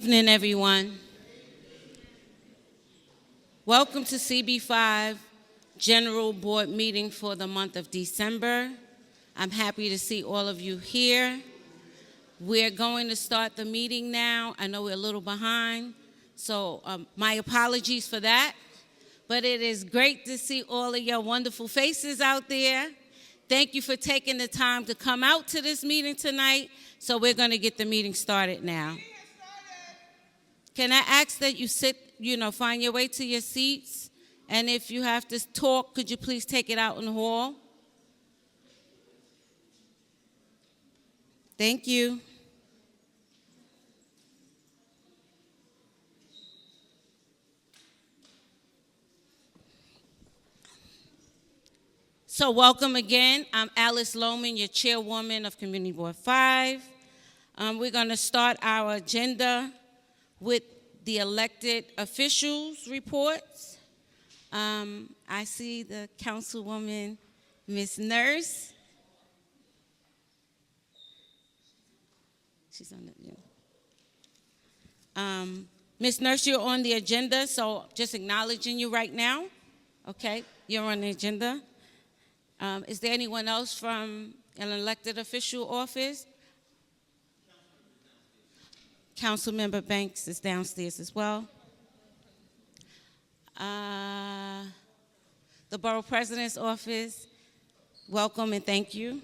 Good evening, everyone. Welcome to CB5 General Board Meeting for the month of December. I'm happy to see all of you here. We're going to start the meeting now. I know we're a little behind, so my apologies for that. But it is great to see all of your wonderful faces out there. Thank you for taking the time to come out to this meeting tonight. So we're going to get the meeting started now. Can I ask that you sit, find your way to your seats? And if you have to talk, could you please take it out in the hall? Thank you. So welcome again. I'm Alice Lohman, your chairwoman of Community Board 5. We're going to start our agenda with the elected officials' reports. I see the councilwoman, Ms. Nurse. She's on the, Ms. Nurse, you're on the agenda, so just acknowledging you right now. Okay, you're on the agenda. Is there anyone else from an elected official office? Councilmember Banks is downstairs as well. The Borough President's office, welcome and thank you.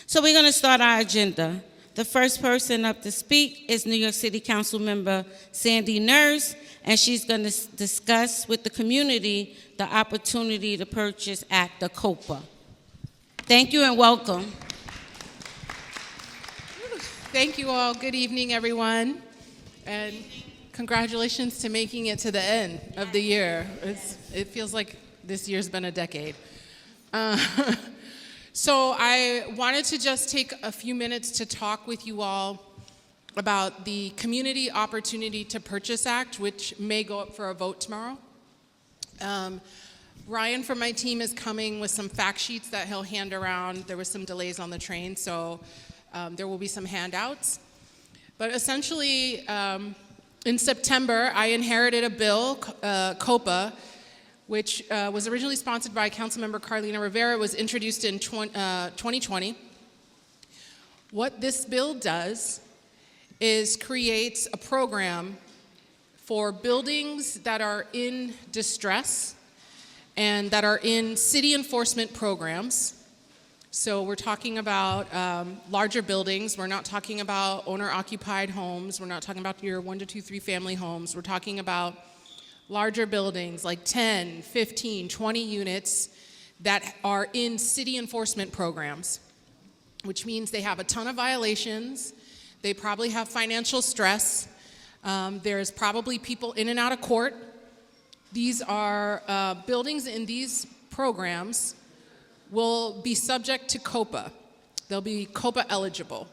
So we're going to start our agenda. The first person up to speak is New York City Councilmember Sandy Nurse, and she's going to discuss with the community the opportunity to purchase at the Copa. Thank you and welcome. Thank you all. Good evening, everyone. And congratulations to making it to the end of the year. It feels like this year's been a decade. So I wanted to just take a few minutes to talk with you all about the Community Opportunity to Purchase Act, which may go up for a vote tomorrow. Ryan from my team is coming with some fact sheets that he'll hand around. There was some delays on the train, so there will be some handouts. But essentially, in September, I inherited a bill, Copa, which was originally sponsored by Councilmember Carlina Rivera, was introduced in 2020. What this bill does is creates a program for buildings that are in distress and that are in city enforcement programs. So we're talking about larger buildings. We're not talking about owner-occupied homes. We're not talking about your 1 to 2, 3 family homes. We're talking about larger buildings like 10, 15, 20 units that are in city enforcement programs, which means they have a ton of violations. They probably have financial stress. There's probably people in and out of court. These are buildings in these programs will be subject to Copa. They'll be Copa eligible.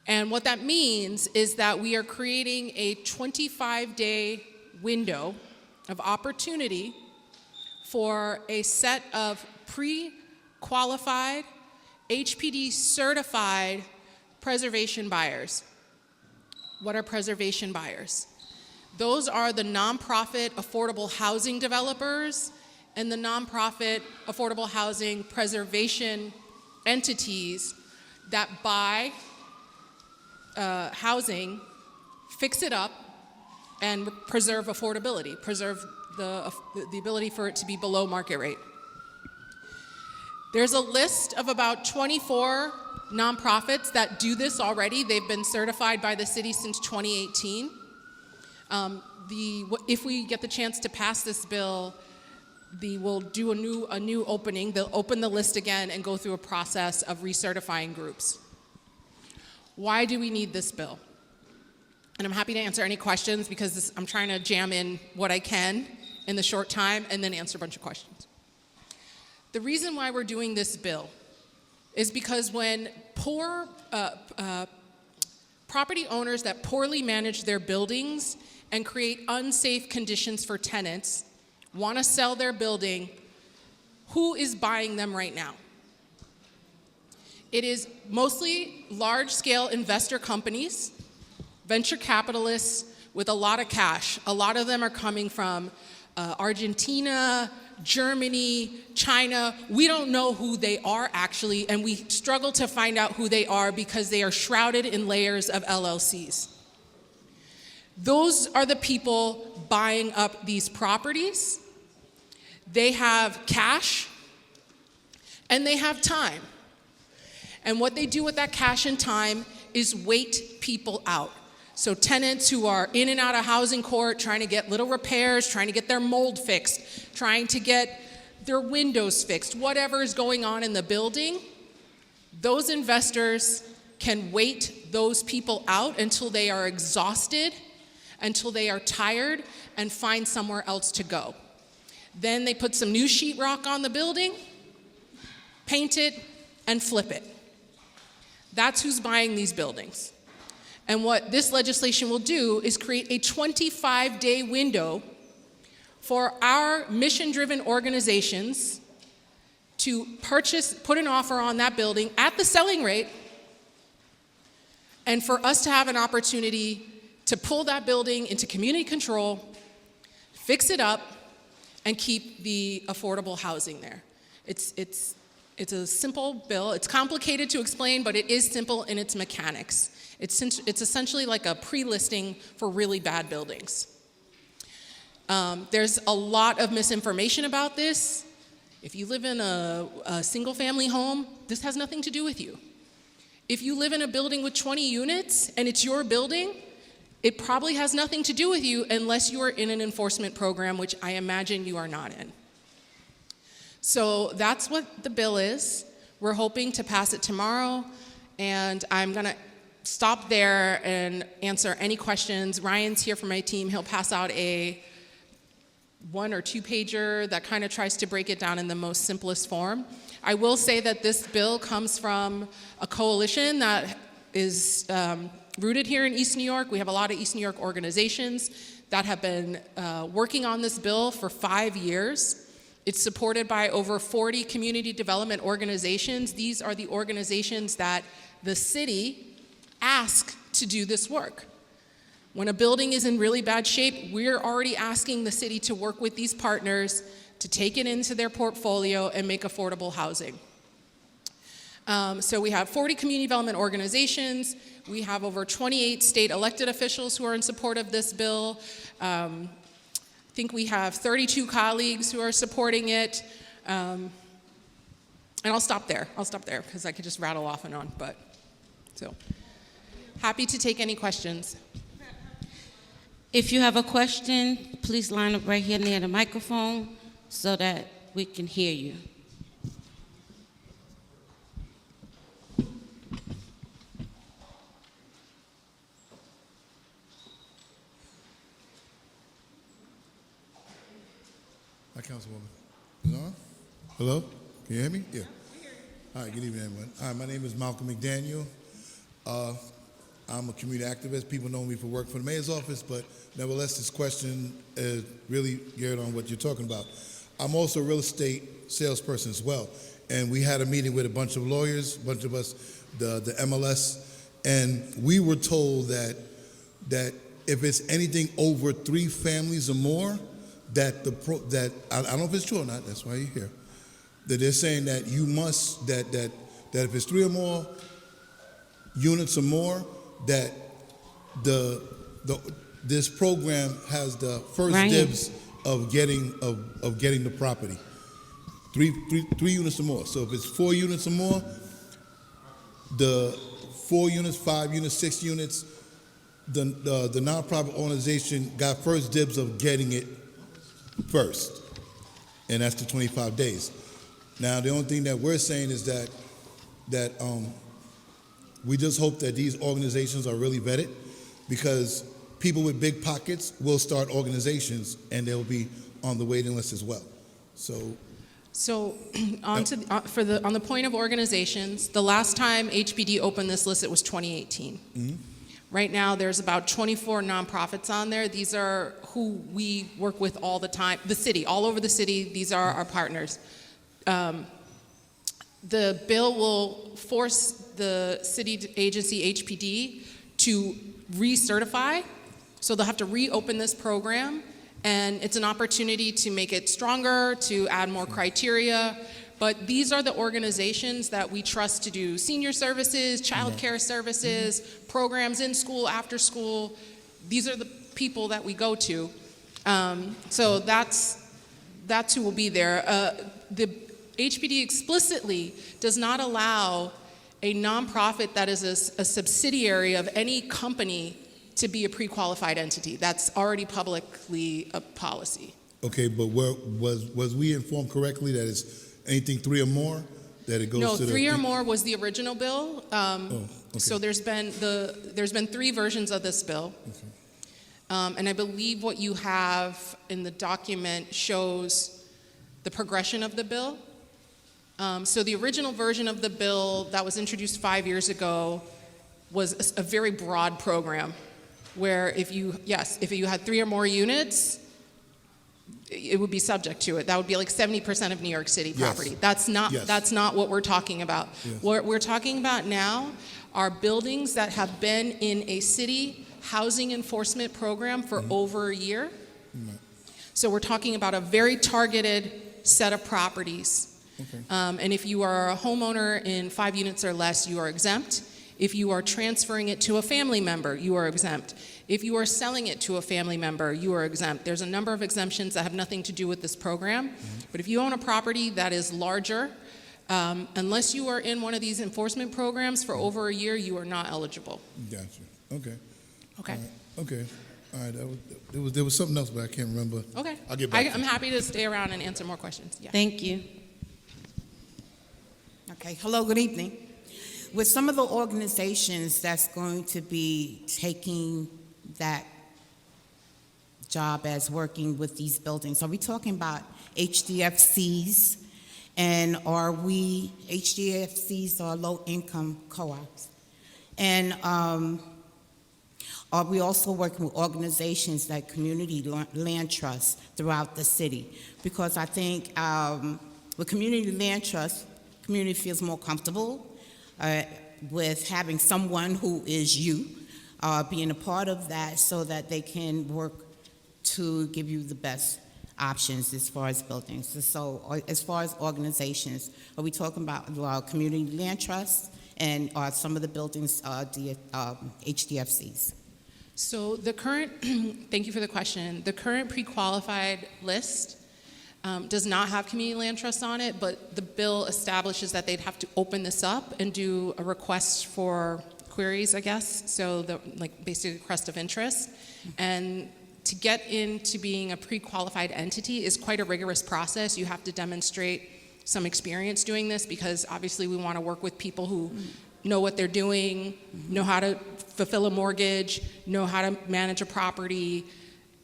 And what that means is that we are creating a 25-day window of opportunity for a set of pre-qualified, HPD certified preservation buyers. What are preservation buyers? Those are the nonprofit affordable housing developers and the nonprofit affordable housing preservation entities that buy housing, fix it up, and preserve affordability, preserve the ability for it to be below market rate. There's a list of about 24 nonprofits that do this already. They've been certified by the city since 2018. If we get the chance to pass this bill, we'll do a new opening. They'll open the list again and go through a process of recertifying groups. Why do we need this bill? And I'm happy to answer any questions because I'm trying to jam in what I can in the short time and then answer a bunch of questions. The reason why we're doing this bill is because when poor property owners that poorly manage their buildings and create unsafe conditions for tenants want to sell their building, who is buying them right now? It is mostly large-scale investor companies, venture capitalists with a lot of cash. A lot of them are coming from Argentina, Germany, China. We don't know who they are actually, and we struggle to find out who they are because they are shrouded in layers of LLCs. Those are the people buying up these properties. They have cash and they have time. And what they do with that cash and time is wait people out. So tenants who are in and out of housing court, trying to get little repairs, trying to get their mold fixed, trying to get their windows fixed, whatever is going on in the building, those investors can wait those people out until they are exhausted, until they are tired, and find somewhere else to go. Then they put some new sheetrock on the building, paint it, and flip it. That's who's buying these buildings. And what this legislation will do is create a 25-day window for our mission-driven organizations to put an offer on that building at the selling rate, and for us to have an opportunity to pull that building into community control, fix it up, and keep the affordable housing there. It's a simple bill. It's complicated to explain, but it is simple in its mechanics. It's essentially like a pre-listing for really bad buildings. There's a lot of misinformation about this. If you live in a single-family home, this has nothing to do with you. If you live in a building with 20 units and it's your building, it probably has nothing to do with you unless you are in an enforcement program, which I imagine you are not in. So that's what the bill is. We're hoping to pass it tomorrow, and I'm going to stop there and answer any questions. Ryan's here from my team. He'll pass out a 1 or 2 pager that kind of tries to break it down in the most simplest form. I will say that this bill comes from a coalition that is rooted here in East New York. We have a lot of East New York organizations that have been working on this bill for 5 years. It's supported by over 40 community development organizations. These are the organizations that the city ask to do this work. When a building is in really bad shape, we're already asking the city to work with these partners to take it into their portfolio and make affordable housing. So we have 40 community development organizations. We have over 28 state elected officials who are in support of this bill. I think we have 32 colleagues who are supporting it. And I'll stop there because I could just rattle off and on. But so happy to take any questions. If you have a question, please line up right here near the microphone so that we can hear you. Hi, Councilwoman. Is it on? Hello? Can you hear me? Yeah. Hi, good evening, everyone. Hi, my name is Malcolm McDaniel. I'm a community activist. People know me for work for the mayor's office, but nevertheless, this question is really geared on what you're talking about. I'm also a real estate salesperson as well, and we had a meeting with a bunch of lawyers, a bunch of us, the MLS, and we were told that if it's anything over 3 families or more, that I don't know if it's true or not. That's why you're here. That they're saying that you must that if it's 3 or more units or more, that this program has the first dibs of getting the property. 3 units or more. So if it's 4 units or more, the 4 units, 5 units, 6 units, the nonprofit organization got first dibs of getting it first, and that's the 25 days. Now, the only thing that we're saying is that we just hope that these organizations are really vetted, because people with big pockets will start organizations, and they'll be on the waiting list as well. So on the point of organizations, the last time HPD opened this list, it was 2018. Mm-hmm. Right now, there's about 24 nonprofits on there. These are who we work with all the time. The city, all over the city, these are our partners. The bill will force the city agency HPD to recertify, so they'll have to reopen this program, and it's an opportunity to make it stronger, to add more criteria. But these are the organizations that we trust to do senior services, child care services, programs in school, after school. These are the people that we go to. So that's who will be there. The HPD explicitly does not allow a nonprofit that is a subsidiary of any company to be a pre-qualified entity. That's already publicly a policy. Okay, but was we informed correctly that it's anything 3 or more that it goes No, to the... 3 or more was the original bill. Okay. So there's been 3 versions of this bill. Okay. And I believe what you have in the document shows the progression of the bill. So the original version of the bill that was introduced 5 years ago was a very broad program where if you had 3 or more units, it would be subject to it. That would be like 70% of New York City property. Yes. That's not what we're talking about. Yes. What we're talking about now are buildings that have been in a city housing enforcement program for over a year. So we're talking about a very targeted set of properties. Okay. And if you are a homeowner in 5 units or less, you are exempt. If you are transferring it to a family member, you are exempt. If you are selling it to a family member, you are exempt. There's a number of exemptions that have nothing to do with this program. But if you own a property that is larger, unless you are in one of these enforcement programs for over a year, you are not eligible. Gotcha. Okay. Okay. All right. Okay. All right. There was something else, but I can't remember. Okay. I'll get back to I'm you. happy to stay around and answer more questions. Yeah. Thank you. Okay, hello, good evening. With some of the organizations that's going to be taking that job as working with these buildings, are we talking about HDFCs? And are we, HDFCs are low-income co-ops? And are we also working with organizations like community land trusts throughout the city? Because I think with community land trusts, community feels more comfortable with having someone who is you being a part of that so that they can work to give you the best options as far as buildings. So as far as organizations, are we talking about community land trusts and are some of the buildings HDFCs? So the current, thank you for the question. The current pre-qualified list does not have community land trusts on it, but the bill establishes that they'd have to open this up and do a request for queries, I guess. So basically a request of interest. And to get into being a pre-qualified entity is quite a rigorous process. You have to demonstrate some experience doing this because obviously we want to work with people who know what they're doing, know how to fulfill a mortgage, know how to manage a property,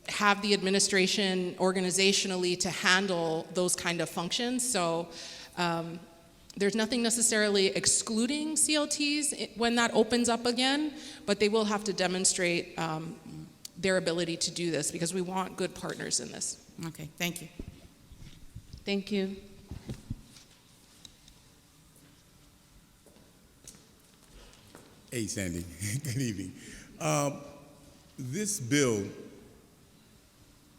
have the administration organizationally to handle those kind of functions. So there's nothing necessarily excluding CLTs when that opens up again, but they will have to demonstrate their ability to do this because we want good partners in this. Okay, thank you. Thank you. Hey, Sandy. Good evening. This bill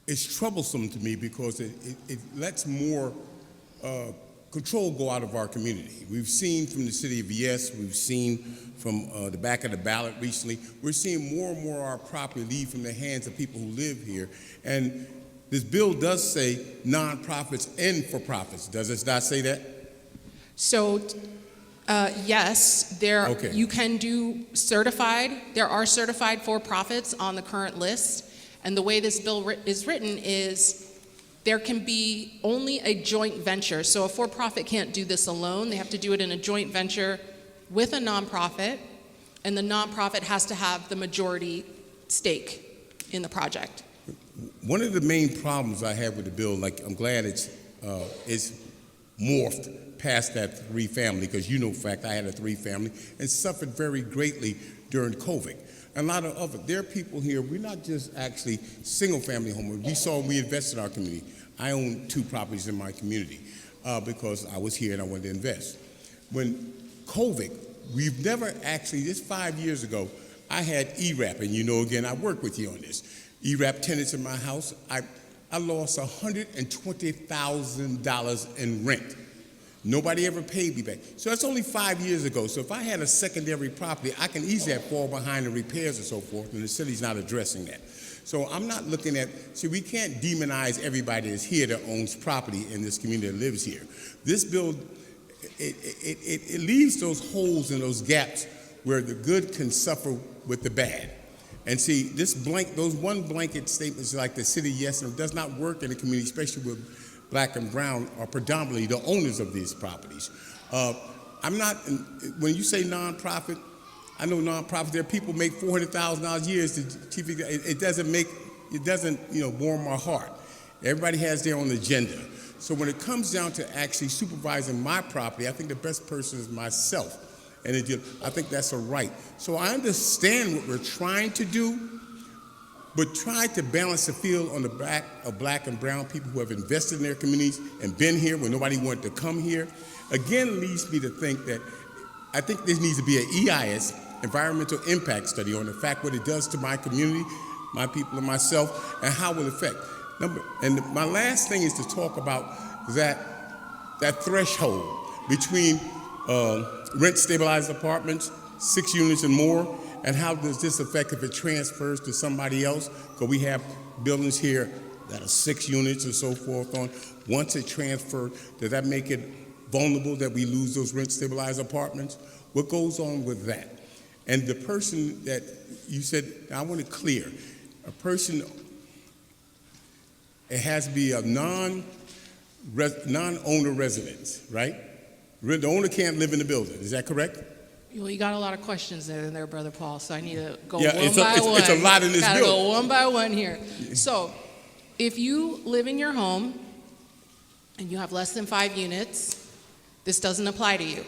is troublesome to me because it lets more control go out of our community. We've seen from the city of Yes, we've seen from the back of the ballot recently, we're seeing more and more of our property leave from the hands of people who live here. And this bill does say nonprofits and for-profits. Does it not say that? So yes, Okay. you can do certified. There are certified for-profits on the current list. And the way this bill is written is there can be only a joint venture. So a for-profit can't do this alone. They have to do it in a joint venture with a nonprofit, and the nonprofit has to have the majority stake in the project. One of the main problems I have with the bill, I'm glad it's morphed past that 3-family, because you know, fact, I had a 3-family and suffered very greatly during COVID. A lot of other, there are people here, we're not just actually single-family homeowners. We invested in our community. I own 2 properties in my community because I was here and I wanted to invest. when COVID, we've never actually, this 5 years ago, I had ERAP, and you know, again, I work with you on this. ERAP tenants in my house, I lost $120,000 in rent. Nobody ever paid me back. So that's only 5 years ago. So if I had a secondary property, I can easily fall behind the repairs and so forth, and the city's not addressing that. So I'm not looking at, see, we can't demonize everybody that's here that owns property in this community that lives here. This bill, it leaves those holes and those gaps where the good can suffer with the bad. And see, those one blanket statements like the city yes and does not work in the community, especially with Black and brown are predominantly the owners of these properties. I'm not, when you say nonprofit, I know nonprofit, there are people make $400,000 a year as the chief executive. It doesn't warm my heart. Everybody has their own agenda. So when it comes down to actually supervising my property, I think the best person is myself. And I think that's a right. So I understand what we're trying to do, but try to balance the field on the back of Black and brown people who have invested in their communities and been here when nobody wanted to come here, again leads me to think that I think there needs to be an EIS, environmental impact study, on the fact what it does to my community, my people and myself, and how it will affect. And my last thing is to talk about that threshold between rent stabilized apartments, 6 units and more, and how does this affect if it transfers to somebody else? Because we have buildings here that are 6 units and so forth on. Once it transferred, does that make it vulnerable that we lose those rent stabilized apartments? What goes on with that? And the person that you said, I want it clear, a person, it has to be a non-owner residence, right? The owner can't live in the building, is that correct? Well, you got a lot of questions there, Brother Paul, so I need to go one by one. It's a lot in this bill. Gotta go one by one here. So, if you live in your home and you have less than 5 units, this doesn't apply to you.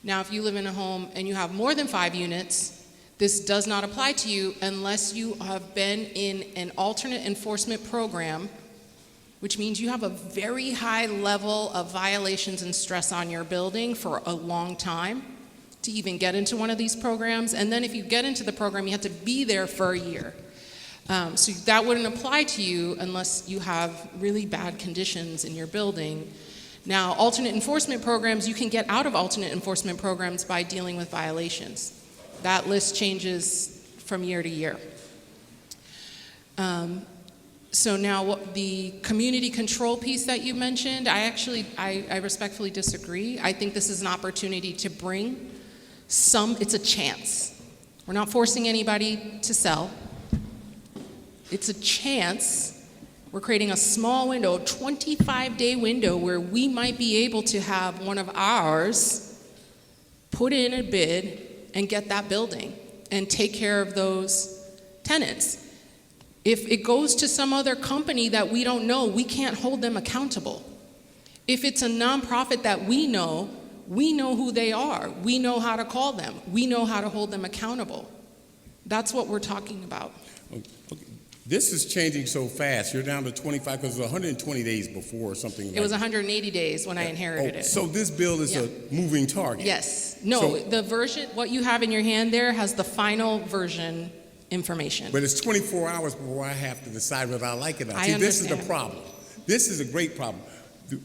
Now, if you live in a home and you have more than 5 units, this does not apply to you unless you have been in an alternate enforcement program, which means you have a very high level of violations and stress on your building for a long time to even get into one of these programs. And then if you get into the program, you have to be there for a year. So that wouldn't apply to you unless you have really bad conditions in your building. Now, alternate enforcement programs, you can get out of alternate enforcement programs by dealing with violations. That list changes from year to year. So now the community control piece that you mentioned, I respectfully disagree. I think this is an opportunity to bring it's a chance. We're not forcing anybody to sell. It's a chance. We're creating a small window, a 25-day window where we might be able to have one of ours put in a bid and get that building and take care of those tenants. If it goes to some other company that we don't know, we can't hold them accountable. If it's a nonprofit that we know who they are. We know how to call them. We know how to hold them accountable. That's what we're talking about. Okay. This is changing so fast. You're down to 25 because it was 120 days before or something. It was 180 days when I inherited it. So this bill is a moving target. Yes. No, the version, what you have in your hand there has the final version information. But it's 24 hours before I have to decide whether I like it or not. See, this is the problem. This is a great problem.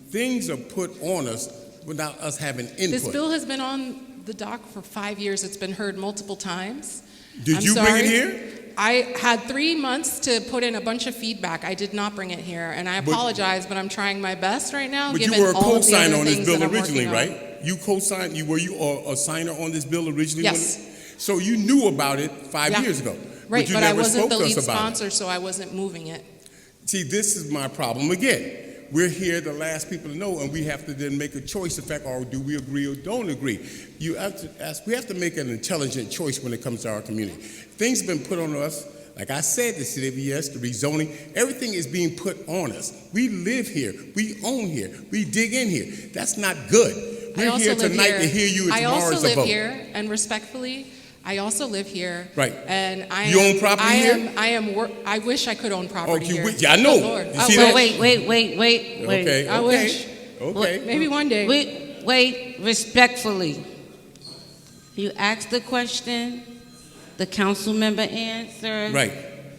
Things are put on us without us having input. This bill has been on the dock for 5 years. It's been heard multiple times. Did you bring it here? I had 3 months to put in a bunch of feedback. I did not bring it here, and I apologize, but I'm trying my best right now. But given you were a all of the co-signer other on this things bill that I'm originally, working on. right? You co-signed. Were you a signer on this bill originally? Yes. So you knew about it 5 years ago. Right, but I wasn't the lead about sponsor, so I wasn't moving it. See, this is my problem again. We're here the last people to know, and we have to then make a choice. In fact, or do we agree or don't agree? You have to ask. We have to make an intelligent choice when it comes to our community. Things have been put on us. Like I said, the city of ES, the rezoning, everything is being put on us. We live here. We own here. We dig in here. That's not good. We're here tonight to hear you, and tomorrow is a vote. I also live here, and respectfully, I also live here. Right. And you own property here? I wish I could own property here. Yeah, I know. Good Lord. You see that? Wait. Okay. I wish. Okay. Maybe one day. wait, respectfully. You asked the question, the council member answered. Right.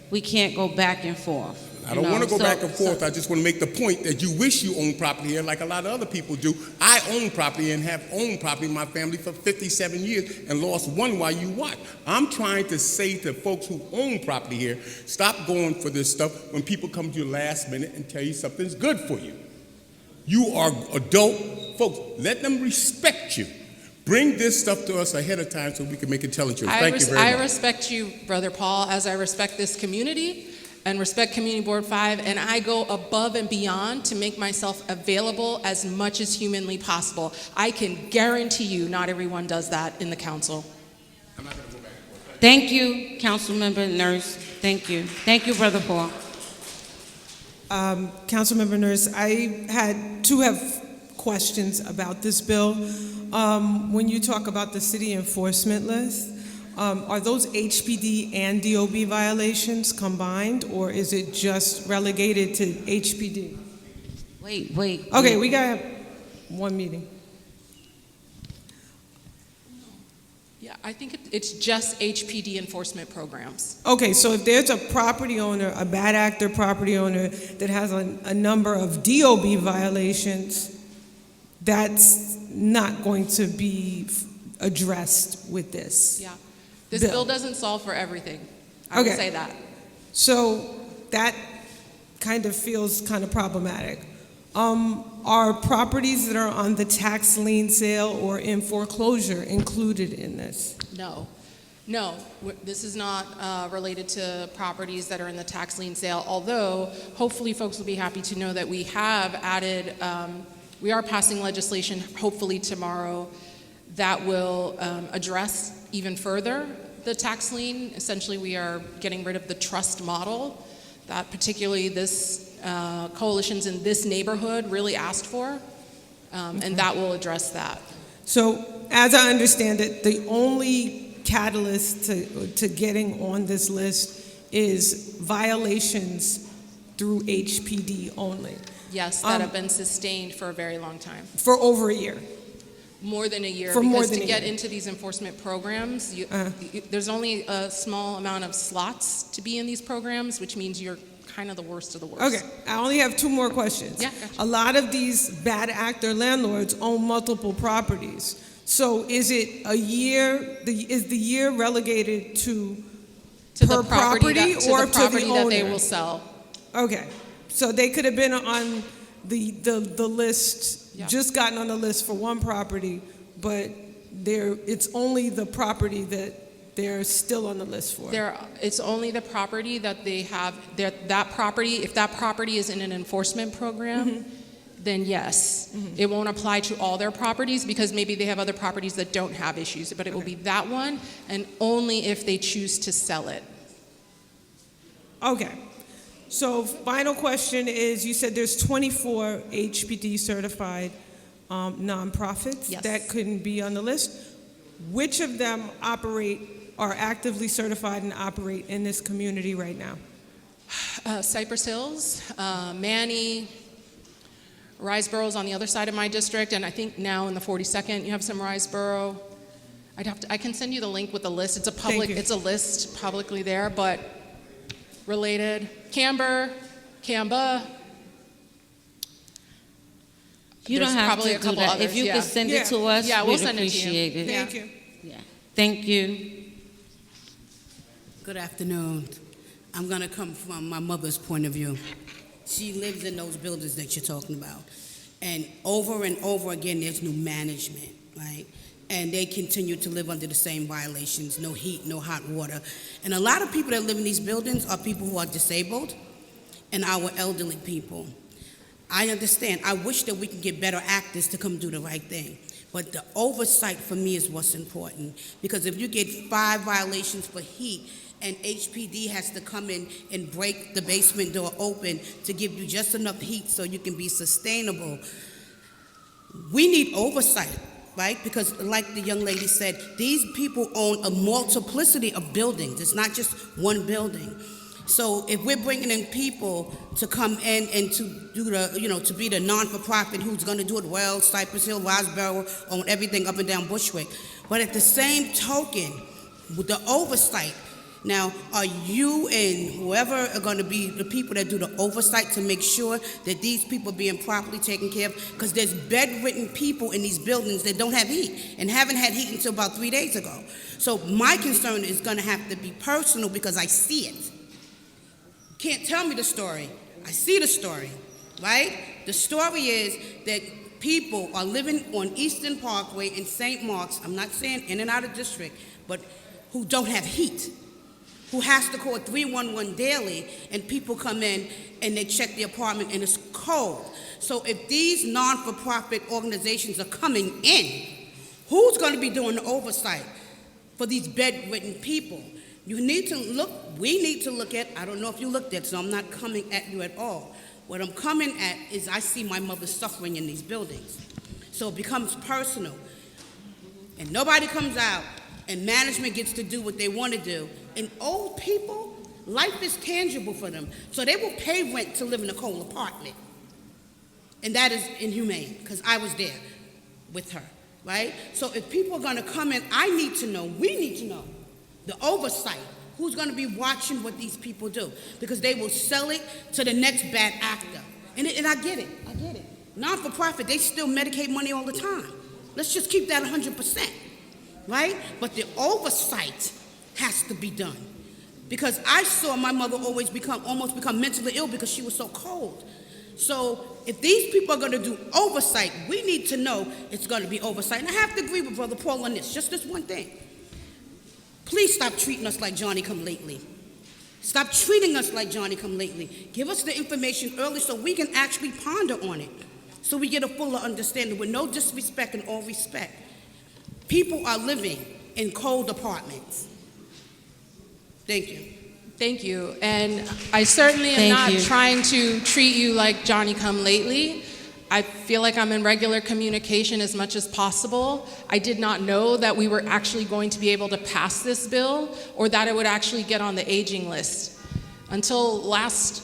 We can't go back and forth. I don't want to go back and forth. So- I just want to make the point that you wish you owned property here like a lot of other people do. I own property and have owned property in my family for 57 years and lost one while you watch. I'm trying to say to folks who own property here, stop going for this stuff when people come to you last minute and tell you something's good for you. You are adult folks. Let them respect you. Bring this stuff to us ahead of time so we can make intelligent choices. Thank you very much. I respect you, Brother Paul, as I respect this community and respect Community Board 5, and I go above and beyond to make myself available as much as humanly possible. I can guarantee you not everyone does that in the council. I'm not going to go back. Thank you, Councilmember Nurse. Thank you. Thank you, Brother Paul. Councilmember Nurse, I have questions about this bill. When you talk about the city enforcement list, are those HPD and DOB violations combined, or is it just relegated to HPD? Wait. Okay, we gotta have one meeting. Yeah, I think it's just HPD enforcement programs. Okay, so if there's a property owner, a bad actor property owner that has a number of DOB violations, that's not going to be addressed with this. Yeah. This Bill. bill doesn't solve for everything. I will Okay. say that. So that kind of feels kind of problematic. Are properties that are on the tax lien sale or in foreclosure included in this? No. This is not related to properties that are in the tax lien sale, although hopefully folks will be happy to know that we have added, we are passing legislation, hopefully tomorrow, that will address even further the tax lien. Essentially, we are getting rid of the trust model that particularly this coalitions in this neighborhood really asked for, and that will address that. So as I understand it, the only catalyst to getting on this list is violations through HPD only Yes, that have been sustained for a very long time. for over a year. More than a year, For more because than to a get year. into these enforcement programs, there's only a small amount of slots to be in these programs, which means you're kind of the worst of the worst. Okay, I only have two more questions. Yeah, gotcha. A lot of these bad actor landlords own multiple properties. So is it a year, is the year relegated to To per the property that, to or the to property the that they owner? will sell. Okay, so they could have been on the list, Yeah. just gotten on the list for one property, but it's only the property that they're still on the list for. It's only the property that they have, that property, if that property is in an enforcement program, then yes. It won't apply to all their properties because maybe they have other properties that don't have issues, but it will be that one and only if they choose to sell it. Okay. So final question is, you said there's 24 HPD certified nonprofits Yes. that couldn't be on the list. Which of them are actively certified and operate in this community right now? Cypress Hills, Manny, Riseboro's on the other side of my district, and I think now in the 42nd you have some Riseboro. I can send you the link with the list. It's a Thank you. it's a list publicly there, but related. Camba. You don't There's have probably to a do couple that. others, If you yeah. could send Yeah. it to us, Yeah, we'll we'd send it to you. appreciate it. Thank you. Yeah. Thank you. Good afternoon. I'm going to come from my mother's point of view. She lives in those buildings that you're talking about. And over again, there's new management, right? And they continue to live under the same violations, no heat, no hot water. And a lot of people that live in these buildings are people who are disabled and our elderly people. I understand. I wish that we could get better actors to come do the right thing. But the oversight for me is what's important. Because if you get 5 violations for heat and HPD has to come in and break the basement door open to give you just enough heat so you can be sustainable, we need oversight, right? Because like the young lady said, these people own a multiplicity of buildings. It's not just one building. So if we're bringing in people to come in and to do the, to be the non-for-profit who's going to do it well, Cypress Hill, Rosboro, on everything up and down Bushwick, but at the same token, with the oversight, now, are you and whoever are going to be the people that do the oversight to make sure that these people are being properly taken care of? Because there's bedridden people in these buildings that don't have heat and haven't had heat until about 3 days ago. So my concern is going to have to be personal because I see it. Can't tell me the story. I see the story, right? The story is that people are living on Eastern Parkway in St. Mark's, I'm not saying in and out of district, but who don't have heat, who has to call 311 daily, and people come in and they check the apartment and it's cold. So if these non-for-profit organizations are coming in, who's going to be doing the oversight for these bedridden people? You need to look, we need to look at, I don't know if you looked at, so I'm not coming at you at all. What I'm coming at is I see my mother suffering in these buildings. So it becomes personal. And nobody comes out and management gets to do what they want to do. And old people, life is tangible for them. So they will pay rent to live in a cold apartment. And that is inhumane, because I was there with her, right? So if people are going to come in, I need to know, we need to know, the oversight, who's going to be watching what these people do, because they will sell it to the next bad actor. And I get it, Non-for-profit, they still Medicaid money all the time. Let's just keep that 100%, right? But the oversight has to be done, because I saw my mother almost become mentally ill because she was so cold. So if these people are going to do oversight, we need to know it's going to be oversight. And I have to agree with Brother Paul on this, just this one thing. Please stop treating us like Johnny-come-lately. Stop treating us like Johnny-come-lately. Give us the information early so we can actually ponder on it, so we get a fuller understanding with no disrespect and all respect. People are living in cold apartments. Thank you. Thank you. And I certainly am not trying to treat you like Johnny-come-lately. I feel like I'm in regular communication as much as possible. I did not know that we were actually going to be able to pass this bill, or that it would actually get on the aging list. Until last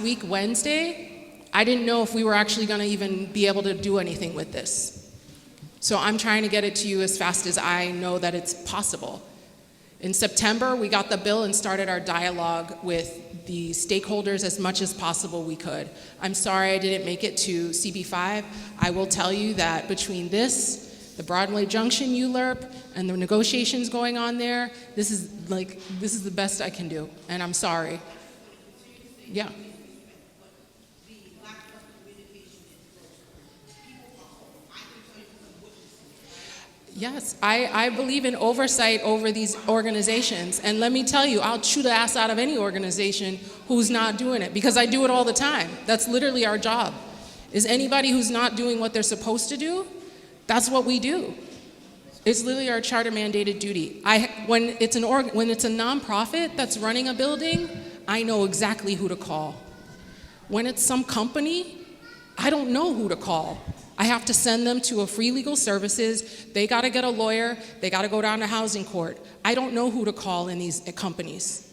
week, Wednesday, I didn't know if we were actually going to even be able to do anything with this. So I'm trying to get it to you as fast as I know that it's possible. In September, we got the bill and started our dialogue with the stakeholders as much as possible we could. I'm sorry I didn't make it to CB5. I will tell you that between this, the Broadway Junction ULURP, and the negotiations going on there, this is the best I can do, and I'm sorry. Yeah. Yes, I believe in oversight over these organizations. And let me tell you, I'll chew the ass out of any organization who's not doing it, because I do it all the time. That's literally our job. Is anybody who's not doing what they're supposed to do, that's what we do. It's literally our charter mandated duty. When it's a nonprofit that's running a building, I know exactly who to call. When it's some company, I don't know who to call. I have to send them to a free legal services. They got to get a lawyer. They got to go down to housing court. I don't know who to call in these companies.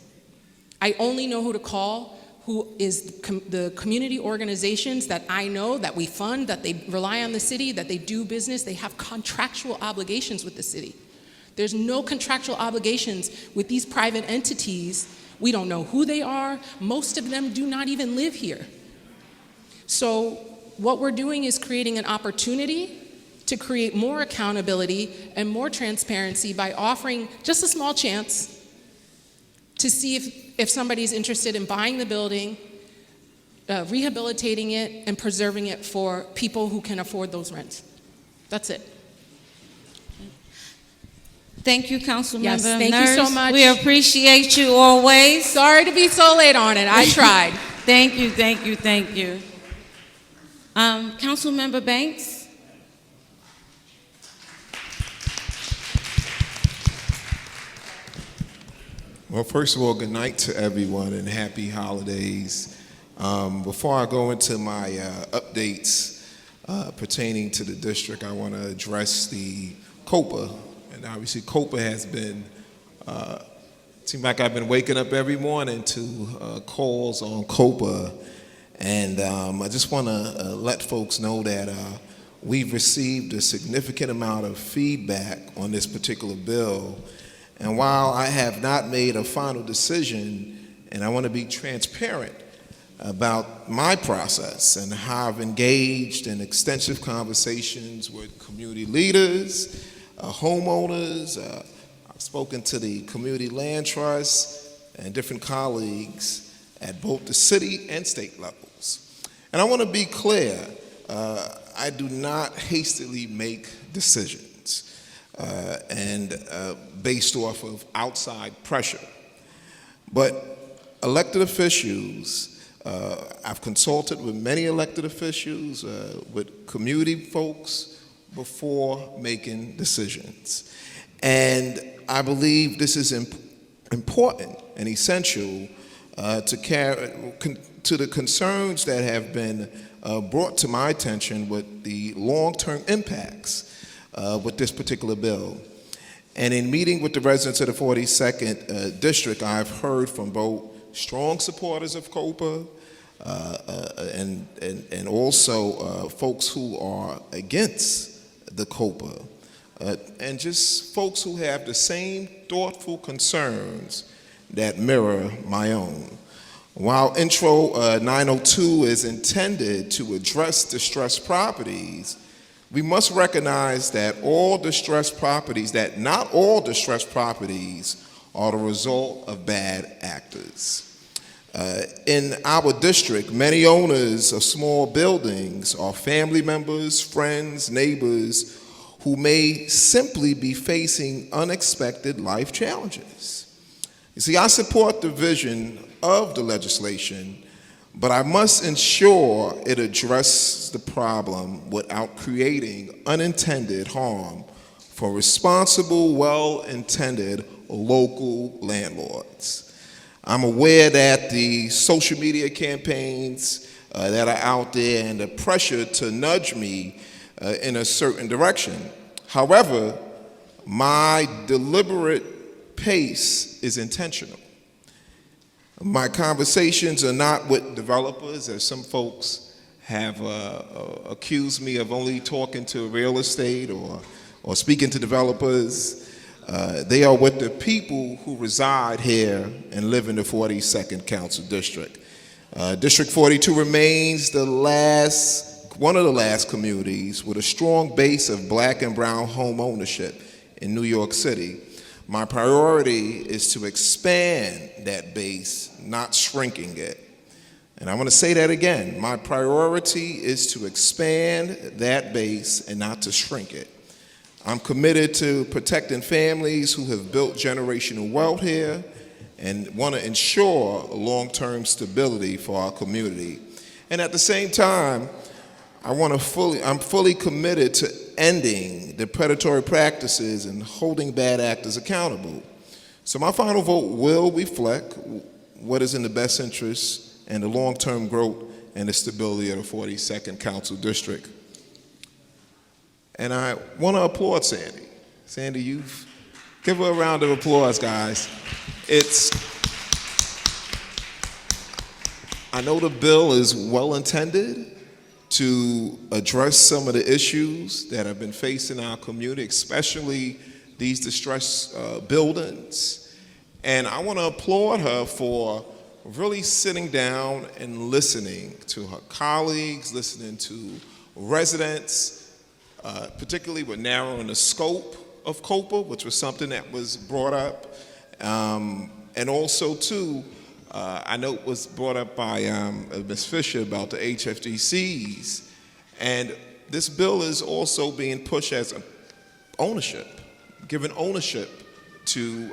I only know who to call, who is the community organizations that I know, that we fund, that they rely on the city, that they do business. They have contractual obligations with the city. There's no contractual obligations with these private entities. We don't know who they are. Most of them do not even live here. So what we're doing is creating an opportunity to create more accountability and more transparency by offering just a small chance to see if somebody's interested in buying the building, rehabilitating it, and preserving it for people who can afford those rents. That's it. Thank you, Councilmember Yes, thank Nurse. you so much. We appreciate you always. Sorry to be so late on it. I tried. Thank you. Councilmember Banks? Well, first of all, good night to everyone and happy holidays. Before I go into my updates pertaining to the district, I want to address the Copa. And obviously, Copa has been Seems like I've been waking up every morning to calls on Copa, and I just want to let folks know that we've received a significant amount of feedback on this particular bill, and while I have not made a final decision, and I want to be transparent about my process and how I've engaged in extensive conversations with community leaders, homeowners, I've spoken to the Community Land Trust and different colleagues at both the city and state levels. And I want to be clear, I do not hastily make decisions based off of outside pressure. But elected officials, I've consulted with many elected officials, with community folks before making decisions. And I believe this is important and essential to the concerns that have been brought to my attention with the long-term impacts with this particular bill. And in meeting with the residents of the 42nd District, I've heard from both strong supporters of Copa and also folks who are against the Copa. And just folks who have the same thoughtful concerns that mirror my own. While Intro 902 is intended to address distressed properties, we must recognize that not all distressed properties are the result of bad actors. In our district, many owners of small buildings are family members, friends, neighbors, who may simply be facing unexpected life challenges. You see, I support the vision of the legislation, but I must ensure it addresses the problem without creating unintended harm for responsible, well-intended local landlords. I'm aware that the social media campaigns that are out there and the pressure to nudge me in a certain direction. However, my deliberate pace is intentional. My conversations are not with developers, as some folks have accused me of only talking to real estate or speaking to developers. They are with the people who reside here and live in the 42nd Council District. District 42 remains one of the last communities with a strong base of black and brown home ownership in New York City. My priority is to expand that base, not shrinking it. And I want to say that again. My priority is to expand that base and not to shrink it. I'm committed to protecting families who have built generational wealth here and want to ensure long-term stability for our community. And at the same time, I'm fully committed to ending the predatory practices and holding bad actors accountable. So my final vote will reflect what is in the best interest and the long-term growth and the stability of the 42nd Council District. And I want to applaud Sandy. Sandy, give her a round of applause, guys. I know the bill is well-intended to address some of the issues that have been facing our community, especially these distressed buildings. And I want to applaud her for really sitting down and listening to her colleagues, listening to residents, particularly with narrowing the scope of Copa, which was something that was brought up. And also, too, I know it was brought up by Ms. Fisher about the HFDCs, and this bill is also being pushed as ownership, giving ownership to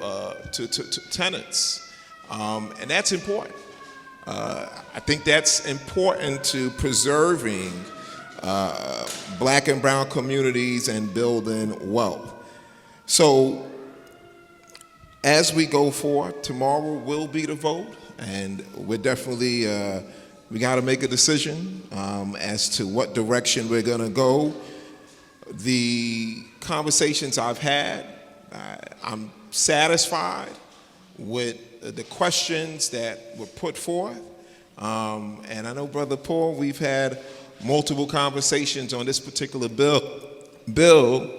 tenants, and that's important. I think that's important to preserving black and brown communities and building wealth. So as we go forward, tomorrow will be the vote. And we're definitely, we got to make a decision as to what direction we're going to go. The conversations I've had, I'm satisfied with the questions that were put forth. And I know, Brother Paul, we've had multiple conversations on this particular bill,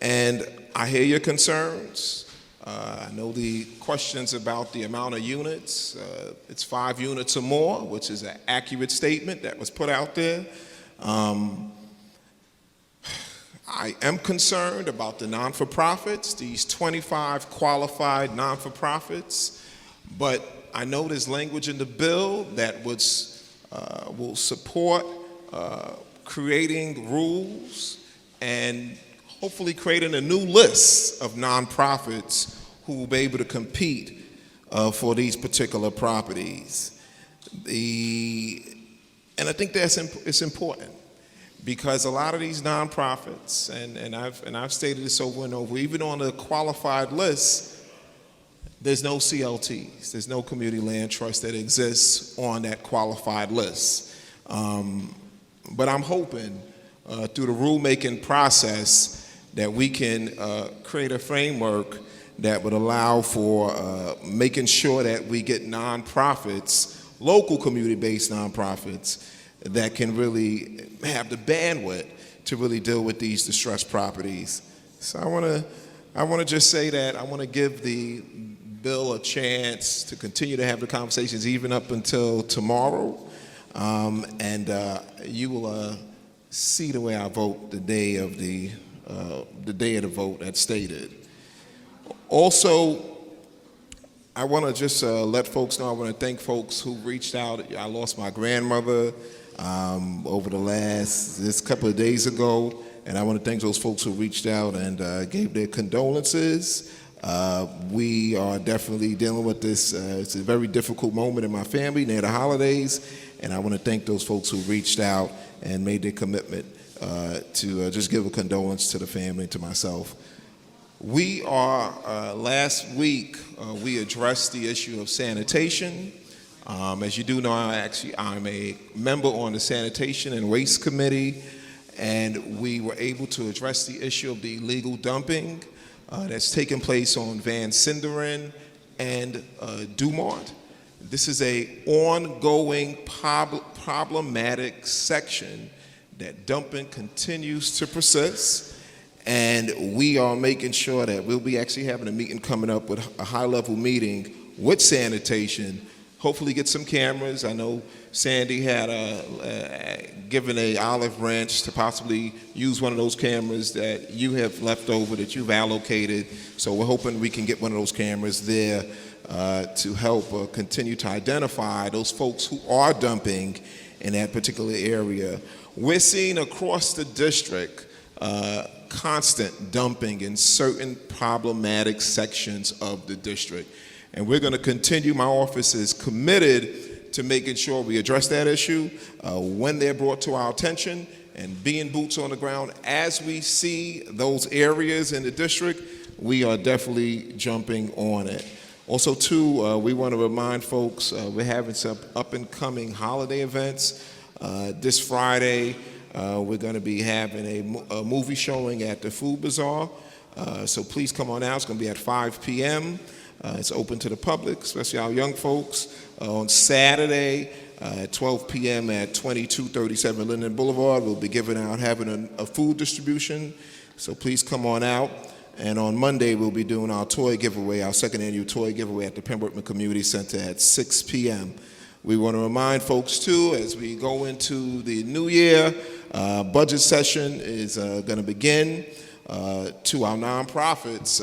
and I hear your concerns. I know the questions about the amount of units. It's 5 units or more, which is an accurate statement that was put out there. I am concerned about the non-for-profits, these 25 qualified non-for-profits, but I know there's language in the bill that will support creating rules and hopefully creating a new list of nonprofits who will be able to compete for these particular properties. And I think it's important, because a lot of these nonprofits, and I've stated this over and over, even on the qualified list, there's no CLTs, there's no community land trust that exists on that qualified list. But I'm hoping through the rulemaking process that we can create a framework that would allow for making sure that we get nonprofits, local community-based nonprofits, that can really have the bandwidth to really deal with these distressed properties. So I want to just say that I want to give the bill a chance to continue to have the conversations even up until tomorrow, and you will see the way I vote the day of the vote as stated. Also, I want to just let folks know, I want to thank folks who reached out. I lost my grandmother over this couple of days ago, and I want to thank those folks who reached out and gave their condolences. We are definitely dealing with this. It's a very difficult moment in my family near the holidays, and I want to thank those folks who reached out and made their commitment to just give a condolence to the family and to myself. We are, last week, we addressed the issue of sanitation. As you do know, I'm a member on the Sanitation and Waste Committee, and we were able to address the issue of the illegal dumping that's taking place on Van Sinderen and Dumont. This is a ongoing problematic section that dumping continues to persist, and we are making sure that we'll be actually having a meeting coming up with a high-level meeting with sanitation. Hopefully get some cameras. I know Sandy had given a olive branch to possibly use one of those cameras that you have left over, that you've allocated. So we're hoping we can get one of those cameras there to help continue to identify those folks who are dumping in that particular area. We're seeing across the district constant dumping in certain problematic sections of the district. And we're going to continue. My office is committed to making sure we address that issue when they're brought to our attention, and being boots on the ground. As we see those areas in the district, we are definitely jumping on it. Also, too, we want to remind folks we're having some up-and-coming holiday events. This Friday, we're going to be having a movie showing at the Food Bazaar. So please come on out. It's going to be at 5 p.m. It's open to the public, especially our young folks. On Saturday at 12 p.m. at 2237 Linden Boulevard, we'll be having a food distribution. So please come on out. And on Monday, we'll be doing our toy giveaway, our second annual toy giveaway at the Pembroke Community Center at 6 p.m. We want to remind folks, too, as we go into the new year, budget session is going to begin. To our nonprofits,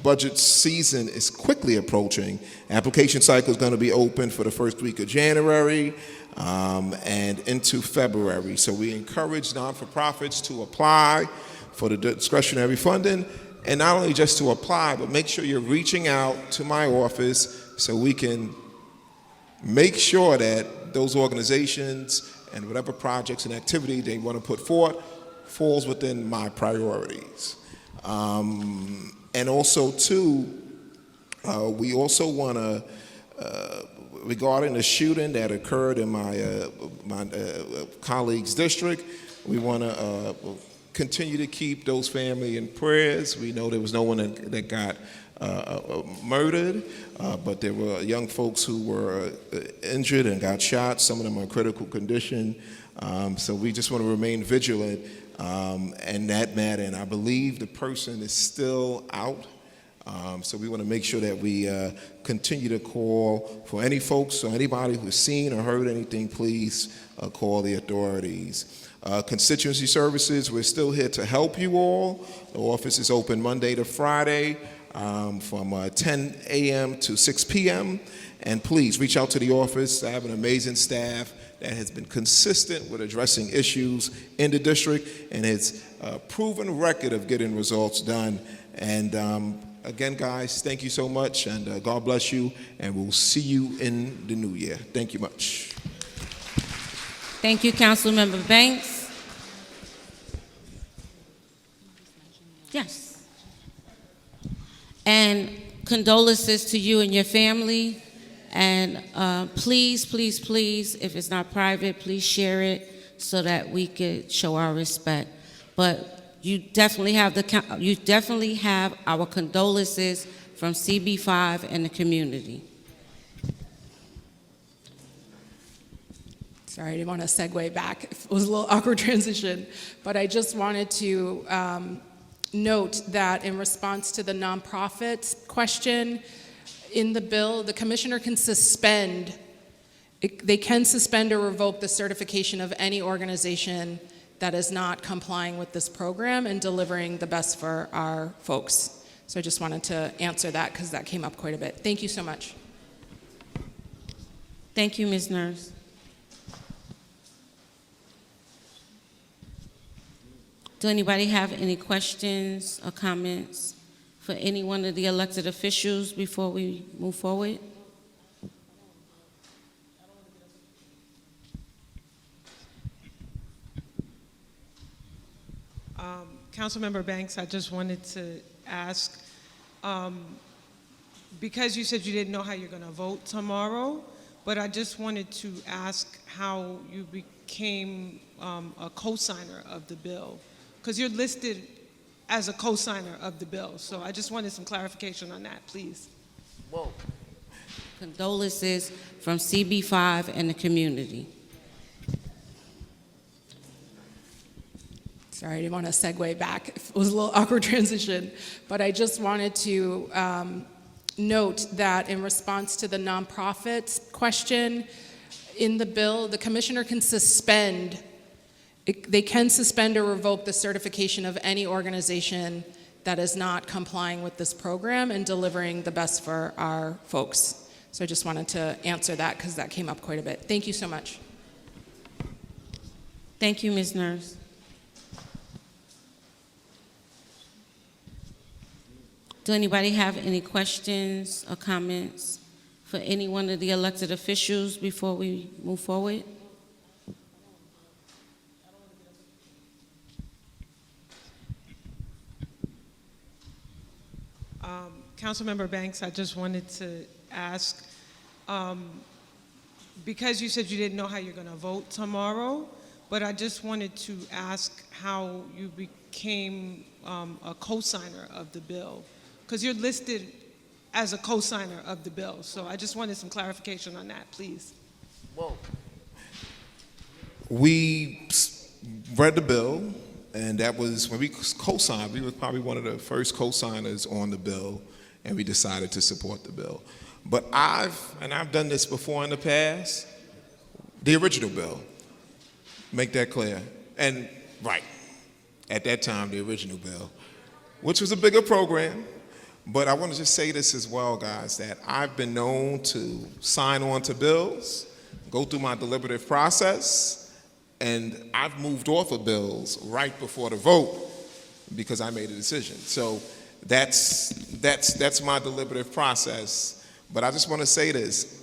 budget season is quickly approaching. Application cycle is going to be open for the first week of January and into February. So we encourage non-for-profits to apply for the discretionary funding, and not only just to apply, but make sure you're reaching out to my office so we can make sure that those organizations and whatever projects and activity they want to put forth falls within my priorities. And also, too, we also want to, regarding the shooting that occurred in my colleague's district, we want to continue to keep those family in prayers. We know there was no one that got murdered, but there were young folks who were injured and got shot. Some of them are in critical condition. So we just want to remain vigilant in that matter. And I believe the person is still out. So we want to make sure that we continue to call for any folks or anybody who's seen or heard anything, please call the authorities. Constituency services, we're still here to help you all. The office is open Monday to Friday from 10 a.m. to 6 p.m. And please reach out to the office. I have an amazing staff that has been consistent with addressing issues in the district and has a proven record of getting results done. And again, guys, thank you so much, and God bless you, and we'll see you in the new year. Thank you much. Thank you, Councilmember Banks. Yes. And condolences to you and your family. And please, please, please, if it's not private, please share it so that we could show our respect. But you definitely have our condolences from CB5 and the community. Sorry, I didn't want to segue back. It was a little awkward transition, but I just wanted to note that in response to the nonprofits question, in the bill, the commissioner can suspend or revoke the certification of any organization that is not complying with this program and delivering the best for our folks. So I just wanted to answer that because that came up quite a bit. Thank you so much. Thank you, Ms. Nurse. Do anybody have any questions or comments for any one of the elected officials before we move forward? Councilmember Banks, I just wanted to ask, because you said you didn't know how you're going to vote tomorrow, but I just wanted to ask how you became a co-signer of the bill, because you're listed as a co-signer of the bill. So I just wanted some clarification on that, please. Whoa. Condolences from CB5 and the community. Sorry, I didn't want to segue back. It was a little awkward transition, but I just wanted to note that in response to the nonprofits question, in the bill, the commissioner can suspend or revoke the certification of any organization that is not complying with this program and delivering the best for our folks. So I just wanted to answer that because that came up quite a bit. Thank you so much. Thank you, Ms. Nurse. Do anybody have any questions or comments for any one of the elected officials before we move forward? Councilmember Banks, I just wanted to ask, because you said you didn't know how you're going to vote tomorrow, but I just wanted to ask how you became a co-signer of the bill, because you're listed as a co-signer of the bill. So I just wanted some clarification on that, please. Whoa. We read the bill, and that was when we co-signed. We were probably one of the first co-signers on the bill, and we decided to support the bill. But I've done this before in the past, the original bill, make that clear. And right, at that time, the original bill, which was a bigger program. But I want to just say this as well, guys, that I've been known to sign on to bills, go through my deliberative process, and I've moved off of bills right before the vote because I made a decision. So that's my deliberative process. But I just want to say this.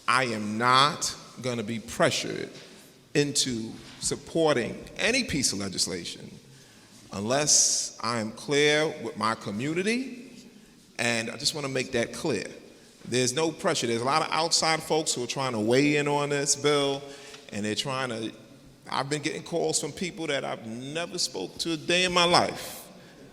I am not going to be pressured into supporting any piece of legislation unless I am clear with my community, and I just want to make that clear. There's no pressure. There's a lot of outside folks who are trying to weigh in on this bill, and they're trying to I've been getting calls from people that I've never spoke to a day in my life.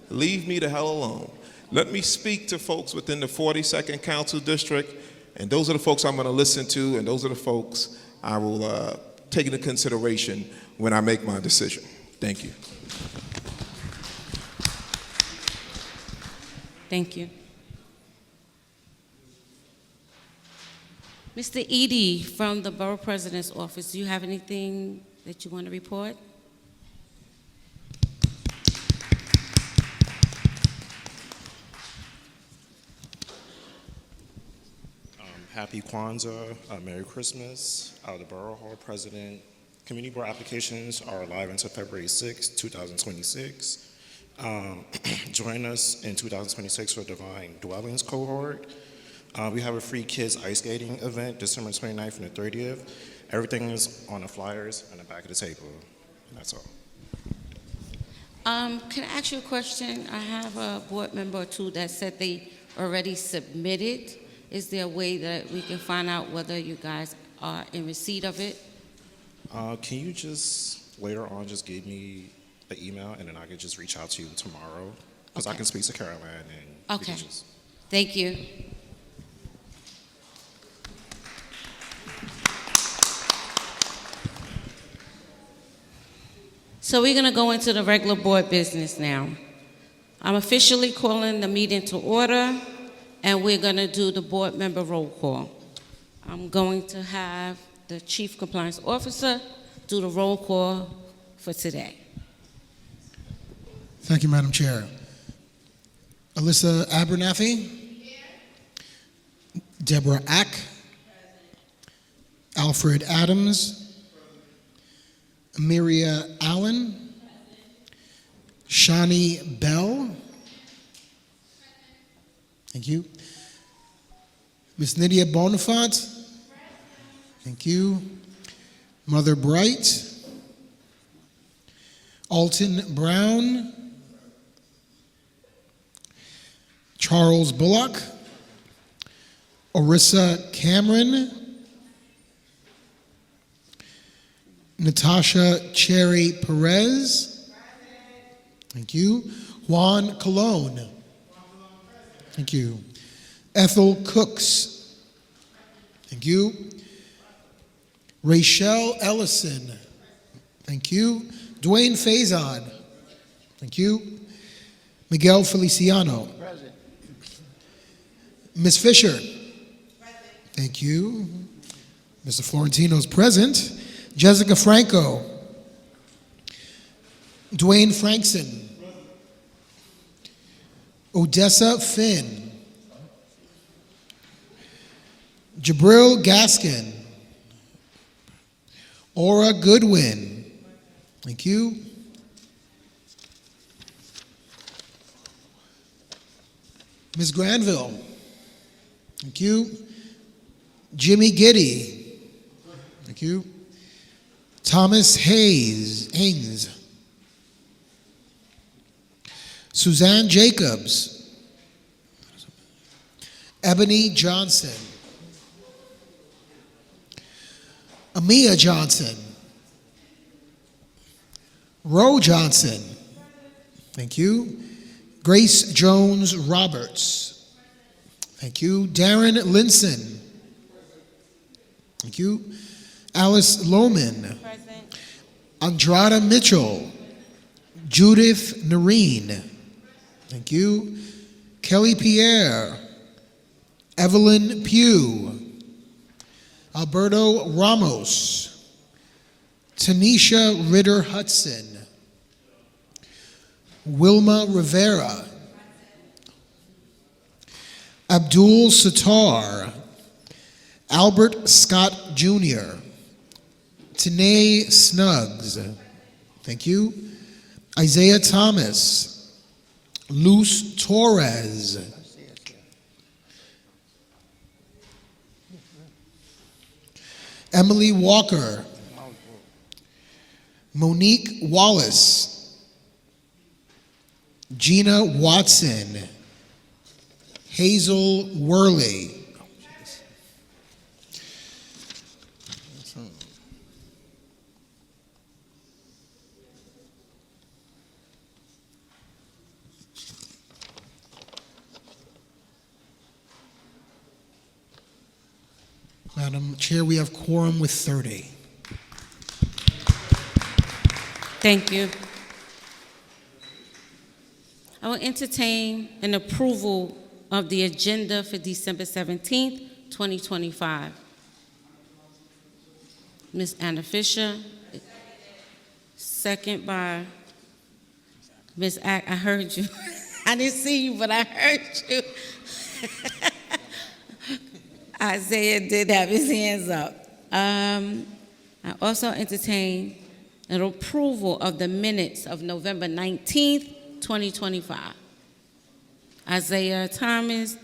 Leave me the hell alone. Let me speak to folks within the 42nd Council District, and those are the folks I'm going to listen to, and those are the folks I will take into consideration when I make my decision. Thank you. Thank you. Mr. Edie from the Borough President's Office, do you have anything that you want to report? Happy Kwanzaa, Merry Christmas. The Borough Hall President. Community Board applications are live until February 6, 2026. Join us in 2026 for Divine Dwellings Cohort. We have a free kids ice skating event December 29th and the 30th. Everything is on the flyers on the back of the table. And that's all. Can I ask you a question? I have a board member or two that said they already submitted. Is there a way that we can find out whether you guys are in receipt of it? Can you just later on just give me the email and then I can just reach out to you tomorrow? Because I can speak to Caroline and we Okay. can just... Thank you. So we're going to go into the regular board business now. I'm officially calling the meeting to order, and we're going to do the board member roll call. I'm going to have the Chief Compliance Officer do the roll call for today. Thank you, Madam Chair. Alyssa Abernathy. Deborah Ack. Alfred Adams. Amelia Allen. Shani Bell. Thank you. Miss Nydia Bonifant. Thank you. Mother Bright. Alton Brown. Charles Bullock. Orissa Cameron. Natasha Cherry Perez. Thank you. Juan Colon. Thank you. Ethel Cooks. Thank you. Rachel Ellison. Thank you. Dwayne Faison. Thank you. Miguel Feliciano. Present. Ms. Fisher. Present. Thank you. Mr. Florentino's present. Jessica Franco. Dwayne Frankson. Odessa Finn. Jabril Gaskin. Aura Goodwin. Thank you. Ms. Granville. Thank you. Jimmy Giddy. Thank you. Thomas Haynes. Suzanne Jacobs. Ebony Johnson. Amia Johnson. Roe Johnson. Thank you. Grace Jones Roberts. Thank you. Darren Linson. Thank you. Alice Lohman. Present. Andrada Mitchell. Judith Nareen. Thank you. Kelly Pierre. Evelyn Pugh. Alberto Ramos. Tanisha Ritter Hudson. Wilma Rivera. Abdul Sattar. Albert Scott Jr. Tanae Snuggs. Thank you. Isaiah Thomas. Luz Torres. Emily Walker. Monique Wallace. Gina Watson. Hazel Worley. Madam Chair, we have quorum with 30. Thank you. I will entertain an approval of the agenda for December 17th, 2025. Ms. Anna Fisher, second by Ms. Ack. I heard you. I didn't see you, but I heard you. Isaiah did have his hands up. I also entertain an approval of the minutes of November 19th, 2025. Isaiah Thomas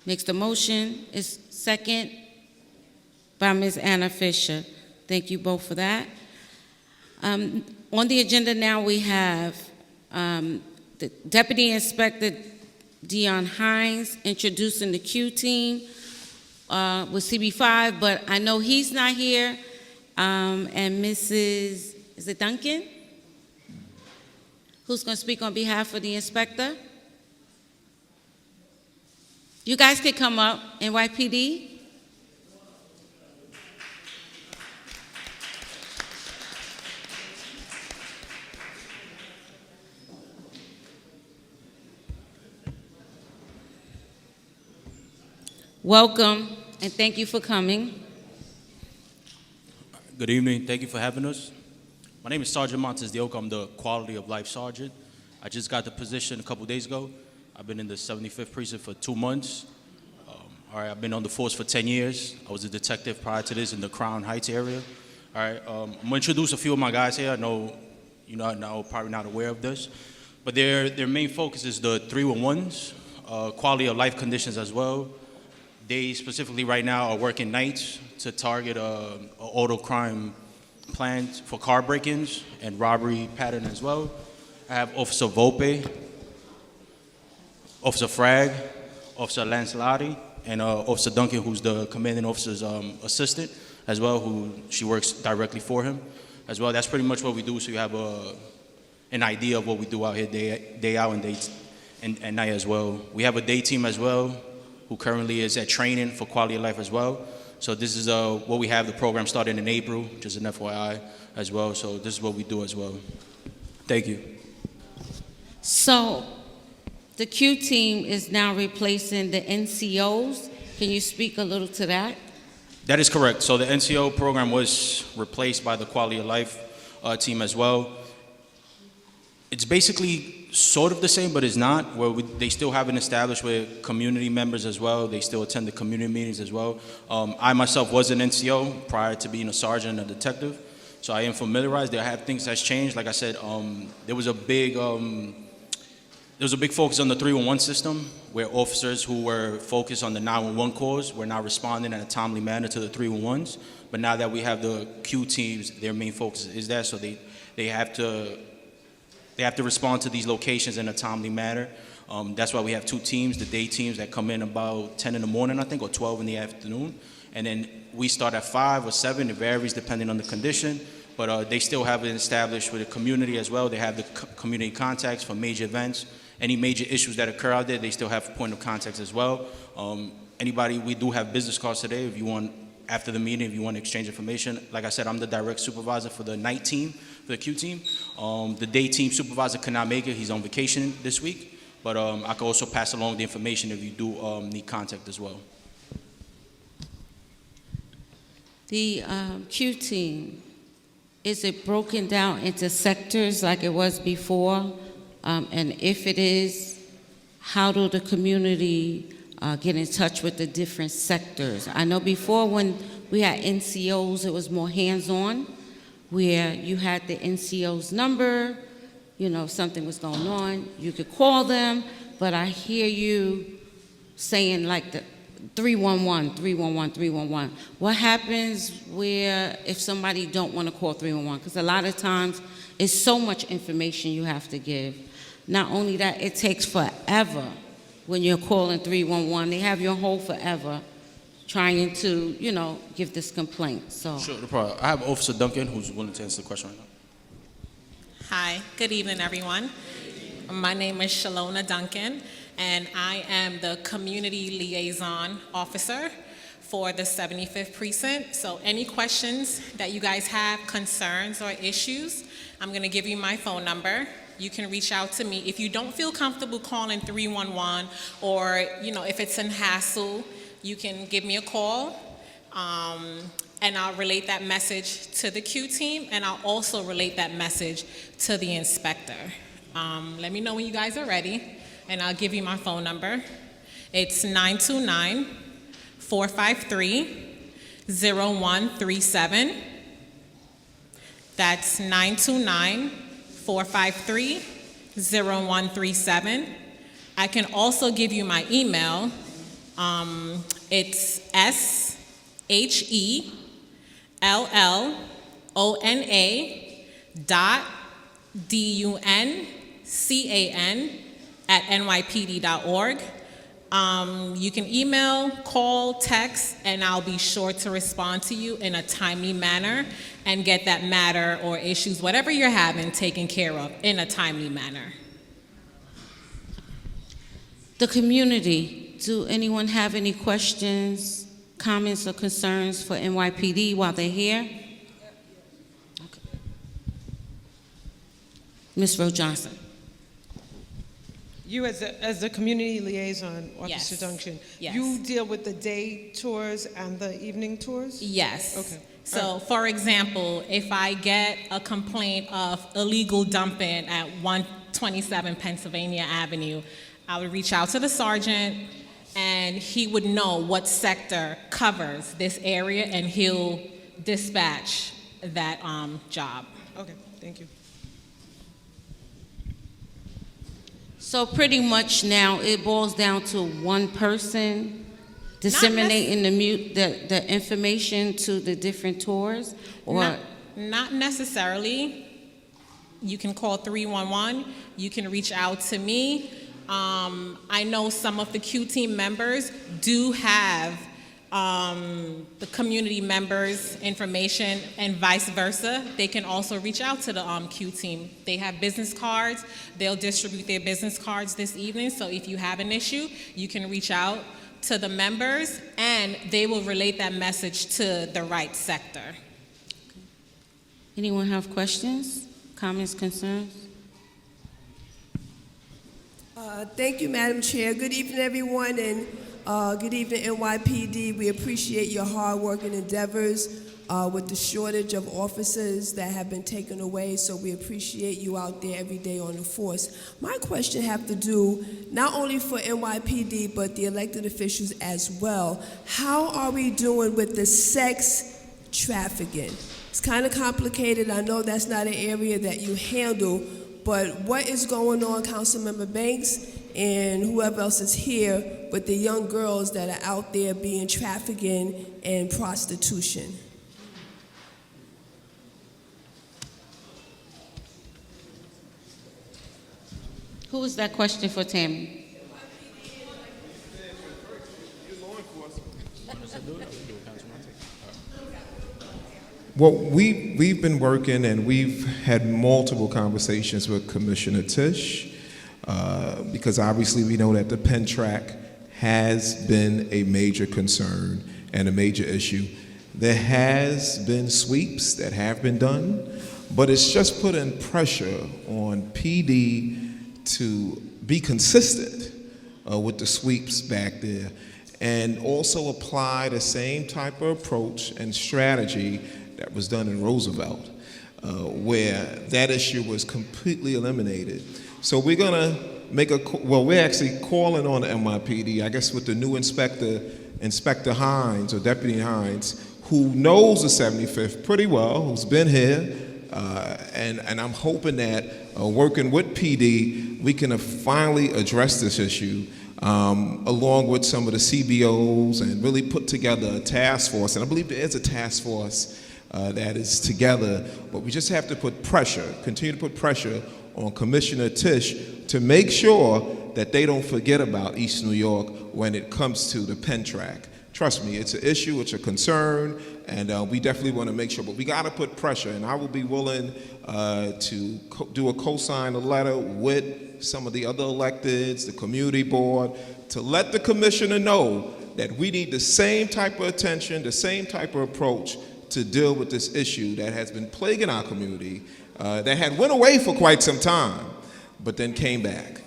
makes the motion. Is second by Ms. Anna Fisher. Thank you both for that. On the agenda now we have the Deputy Inspector Dion Hines introducing the Q team with CB5, but I know he's not here. And Mrs. Is it Duncan? Who's going to speak on behalf of the inspector? You guys can come up, NYPD. Welcome, and thank you for coming. Good evening. Thank you for having us. My name is Sergeant Montes de Oca. I'm the Quality of Life Sergeant. I just got the position a couple days ago. I've been in the 75th Precinct for 2 months. I've been on the force for 10 years. I was a detective prior to this in the Crown Heights area. I'm going to introduce a few of my guys here. I know you're probably not aware of this, but their main focus is the 311s, quality of life conditions as well. They specifically right now are working nights to target an auto crime plan for car break-ins and robbery pattern as well. I have Officer Volpe, Officer Frag, Officer Lancelotti, and Officer Duncan, who's the commanding officer's assistant as well, who she works directly for him as well. That's pretty much what we do, so you have an idea of what we do out here day out and night as well. We have a day team as well, who currently is at training for quality of life as well. So this is what we have. The program started in April, just an FYI as well. So this is what we do as well. Thank you. So the Q team is now replacing the NCOs. Can you speak a little to that? That is correct. So the NCO program was replaced by the quality of life team as well. It's basically sort of the same, but it's not, where they still haven't established with community members as well. They still attend the community meetings as well. I myself was an NCO prior to being a sergeant and a detective, so I am familiarized. There have things that's changed. Like I said, there was a big focus on the 311 system, where officers who were focused on the 911 calls were now responding in a timely manner to the 311s. But now that we have the Q teams, their main focus is that, so they have to respond to these locations in a timely manner. That's why we have 2 teams, the day teams that come in about 10 in the morning, I think, or 12 in the afternoon. And then we start at 5 or 7, it varies depending on the condition. But they still have it established with the community as well. They have the community contacts for major events. Any major issues that occur out there, they still have point of contacts as well. We do have business cards today if you want, after the meeting, if you want to exchange information. Like I said, I'm the direct supervisor for the night team, for the Q team. The day team supervisor could not make it. He's on vacation this week. But I can also pass along the information if you do need contact as well. The Q team, is it broken down into sectors like it was before? And if it is, how do the community get in touch with the different sectors? I know before when we had NCOs, it was more hands-on, where you had the NCO's number, if something was going on, you could call them, but I hear you saying like the 311, 311, 311. What happens if somebody don't want to call 311? Because a lot of times it's so much information you have to give. Not only that, it takes forever when you're calling 311. They have your hold forever trying to, give this complaint. So. Sure, no problem. I have Officer Duncan, who's willing to answer the question right now. Hi, good evening, everyone. My name is Shalona Duncan, and I am the Community Liaison Officer for the 75th precinct. So any questions that you guys have, concerns or issues, I'm going to give you my phone number. You can reach out to me. If you don't feel comfortable calling 311, or if it's a hassle, you can give me a call, and I'll relate that message to the Q team, and I'll also relate that message to the inspector. Let me know when you guys are ready, and I'll give you my phone number. It's 929-453-0137. That's 929-453-0137. I can also give you my email. It's shellon.duncan@nypd.org. You can email, call, text, and I'll be sure to respond to you in a timely manner and get that matter or issues, whatever you're having, taken care of in a timely manner. The community, do anyone have any questions, comments, or concerns for NYPD while they're here? Okay. Ms. Rose Johnson. You as the community liaison, Officer Yes. Duncan, Yes. you deal with the day tours and the evening tours? Yes. Okay. So, for example, if I get a complaint of illegal dumping at 127 Pennsylvania Avenue, I would reach out to the sergeant, and he would know what sector covers this area, and he'll dispatch that job. Okay, thank you. So pretty much now it boils down to one person disseminating the information to the different tours, or Not necessarily. You can call 311. You can reach out to me. I know some of the Q team members do have the community members' information, and vice versa. They can also reach out to the Q team. They have business cards. They'll distribute their business cards this evening. So if you have an issue, you can reach out to the members, and they will relate that message to the right sector. anyone have questions, comments, concerns? Thank you, Madam Chair. Good evening, everyone, and good evening, NYPD. We appreciate your hard work and endeavors with the shortage of officers that have been taken away, so we appreciate you out there every day on the force. My question have to do not only for NYPD, but the elected officials as well. How are we doing with the sex trafficking? It's kind of complicated. I know that's not an area that you handle, but what is going on, Councilmember Banks and whoever else is here, with the young girls that are out there being trafficked and prostitution? Who is that question for, Tammy? Well, we've been working, and we've had multiple conversations with Commissioner Tisch, because obviously we know that the Penn track has been a major concern and a major issue. There has been sweeps that have been done, but it's just putting pressure on PD to be consistent with the sweeps back there, and also apply the same type of approach and strategy that was done in Roosevelt, where that issue was completely eliminated. So we're gonna make we're actually calling on the NYPD, I guess with the new Inspector Hines, or Deputy Hines, who knows the 75th pretty well, who's been here, and I'm hoping that working with PD, we can finally address this issue, along with some of the CBOs, and really put together a task force. And I believe there is a task force that is together, but we just have to continue to put pressure on Commissioner Tisch to make sure that they don't forget about East New York when it comes to the Penn track. trust me, it's an issue, it's a concern, and we definitely want to make sure. But we got to put pressure, and I will be willing to do a co-sign a letter with some of the other electeds, the community board, to let the commissioner know that we need the same type of attention, the same type of approach to deal with this issue that has been plaguing our community, that had went away for quite some time, but then came back.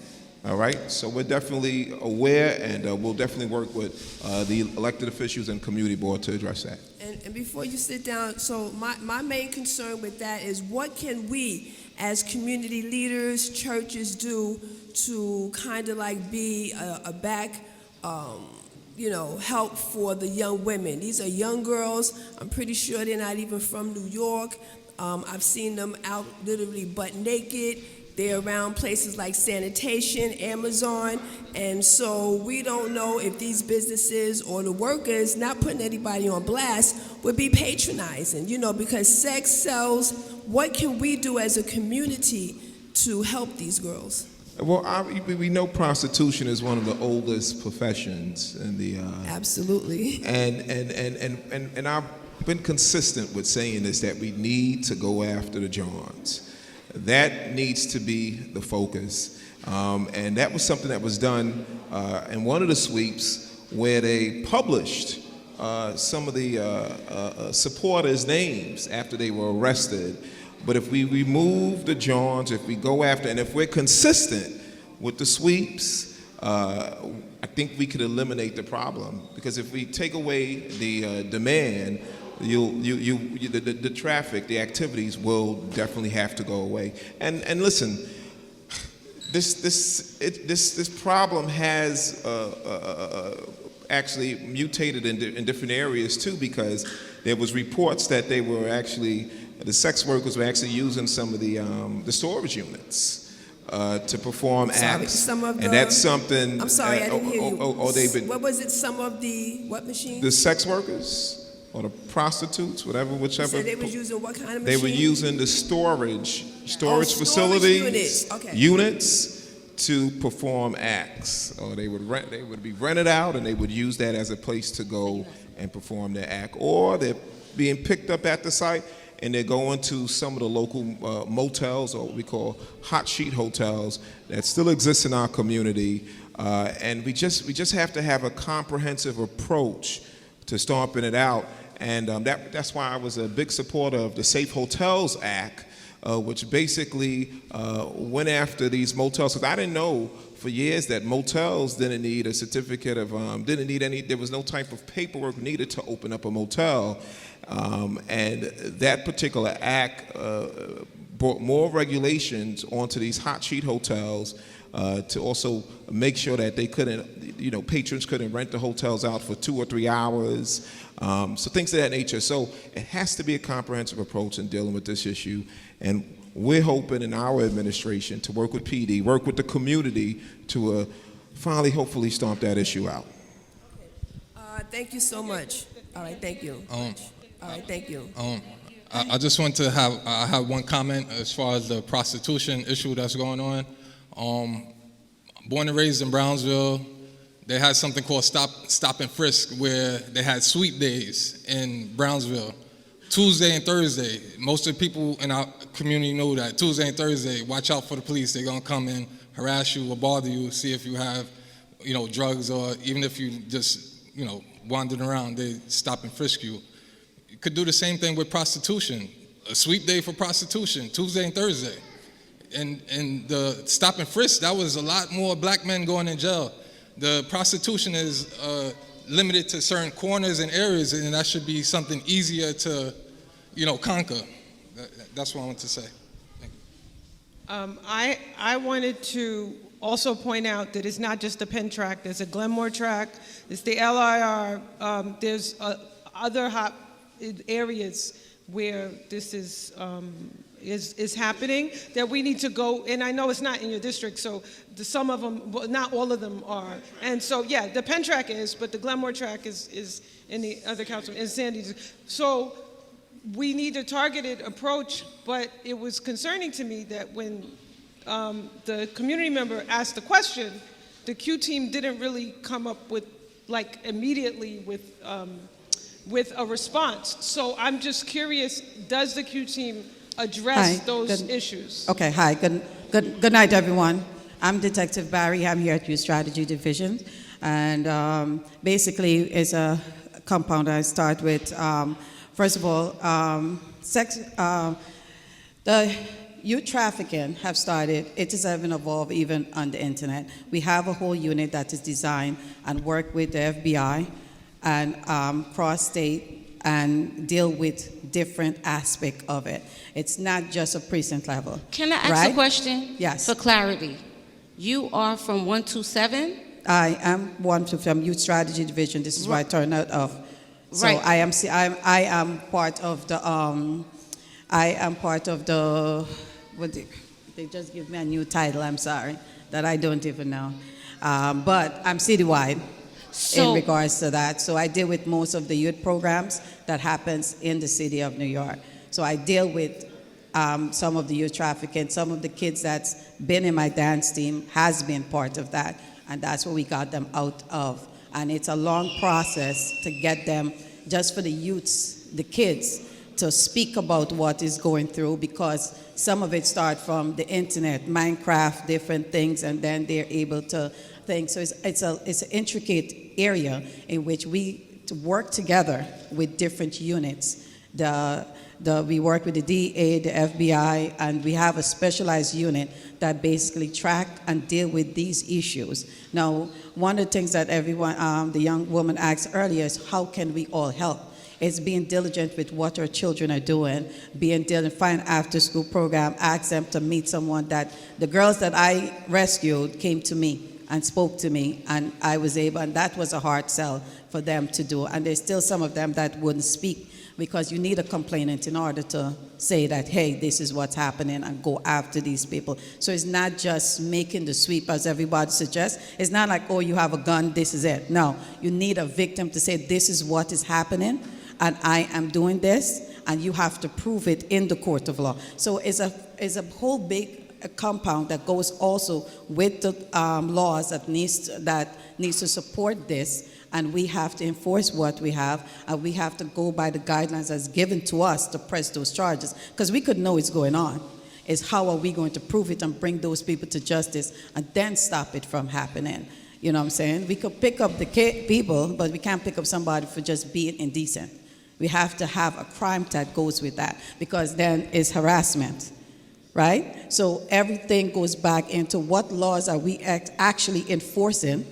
All right, so we're definitely aware, and we'll definitely work with the elected officials and community board to address that. And before you sit down, so my main concern with that is what can we as community leaders, churches do to kind of like be a back, help for the young women. These are young girls. I'm pretty sure they're not even from New York. I've seen them out literally butt naked. They're around places like sanitation, Amazon, and so we don't know if these businesses or the workers, not putting anybody on blast, would be patronizing, because sex sells. What can we do as a community to help these girls? Well, we know prostitution is one of the oldest professions in the. Absolutely. And I've been consistent with saying this, that we need to go after the Johns. That needs to be the focus. And that was something that was done in one of the sweeps where they published some of the supporters' names after they were arrested. But if we remove the Johns, if we go after, and if we're consistent with the sweeps, I think we could eliminate the problem. Because if we take away the demand, the traffic, the activities will definitely have to go away. And listen, this problem has actually mutated in different areas too, because there was reports that they were actually, the sex workers were actually using some of the storage units to perform acts. Some of and that's something. I'm sorry, I didn't hear you. What was it? Some of the what machines? The sex workers or the prostitutes, whichever. So they was using what kind of machine? They were using the storage facilities, units to perform acts, or they would be rented out, and they would use that as a place to go and perform their act, or they're being picked up at the site and they're going to some of the local motels, or what we call hot sheet hotels, that still exist in our community, and we just have to have a comprehensive approach to stomping it out. And that's why I was a big supporter of the Safe Hotels Act, which basically went after these motels. Because I didn't know for years that motels didn't need a certificate of, there was no type of paperwork needed to open up a motel. And that particular act brought more regulations onto these hot sheet hotels to also make sure that they couldn't, patrons couldn't rent the hotels out for 2 or 3 hours. So things of that nature. So it has to be a comprehensive approach in dealing with this issue. And we're hoping in our administration to work with PD, work with the community to finally, hopefully, stomp that issue out. Thank you so much. All right, thank you. All right, thank you. I just want to have one comment as far as the prostitution issue that's going on. Born and raised in Brownsville, they had something called Stop and Frisk, where they had sweep days in Brownsville, Tuesday and Thursday. Most of the people in our community know that Tuesday and Thursday, watch out for the police. They're gonna come and harass you or bother you, see if you have, drugs, or even if you just, wandering around, they stop and frisk you. You could do the same thing with prostitution. A sweep day for prostitution, Tuesday and Thursday. And the stop and frisk, that was a lot more black men going in jail. The prostitution is limited to certain corners and areas, and that should be something easier to, conquer. That's what I want to say. Thank you. I wanted to also point out that it's not just the Penn track. There's a Glenmore track. There's the LIR. There's other hot areas where this is happening that we need to go. And I know it's not in your district, so some of them, well, not all of them are. And so, yeah, the Penn track is, but the Glenmore track is in the other council, in Sandy's. So we need a targeted approach, but it was concerning to me that when the community member asked the question, the Q team didn't really come up with like immediately with a response. So I'm just curious, does the Q team address those issues? Okay, hi, good night, everyone. I'm Detective Barry. I'm here at Youth Strategy Division. And basically, it's a compound. I start with, first of all, the youth trafficking have started. It has even evolved even on the internet. We have a whole unit that is designed and work with the FBI and cross-state and deal with different aspects of it. It's not just a precinct level. Can I ask a question? Yes. For clarity. You are from 127? I am one from Youth Strategy Division. This is why I turned out of. So Right. I am part of the they just give me a new title, I'm sorry, that I don't even know. But I'm citywide in regards to that. So I deal with most of the youth programs that happens in the city of New York. So I deal with some of the youth trafficking, some of the kids that's been in my dance team has been part of that, and that's what we got them out of. And it's a long process to get them, just for the youths, the kids, to speak about what is going through, because some of it starts from the internet, Minecraft, different things, and then they're able to think. So it's an intricate area in which we work together with different units. We work with the DEA, the FBI, and we have a specialized unit that basically track and deal with these issues. Now, one of the things that everyone, the young woman asked earlier is, how can we all help? It's being diligent with what our children are doing, being diligent, find after-school program, ask them to meet someone that, the girls that I rescued came to me and spoke to me, and I was able, and that was a hard sell for them to do. And there's still some of them that wouldn't speak, because you need a complainant in order to say that, hey, this is what's happening, and go after these people. So it's not just making the sweep, as everybody suggests. It's not like, oh, you have a gun, this is it. No, you need a victim to say, this is what is happening, and I am doing this, and you have to prove it in the court of law. So it's a whole big compound that goes also with the laws that needs to support this. And we have to enforce what we have, and we have to go by the guidelines that's given to us to press those charges, because we could know it's going on. It's how are we going to prove it and bring those people to justice and then stop it from happening. You know what I'm saying? We could pick up the people, but we can't pick up somebody for just being indecent. We have to have a crime that goes with that, because then it's harassment, right? So everything goes back into what laws are we actually enforcing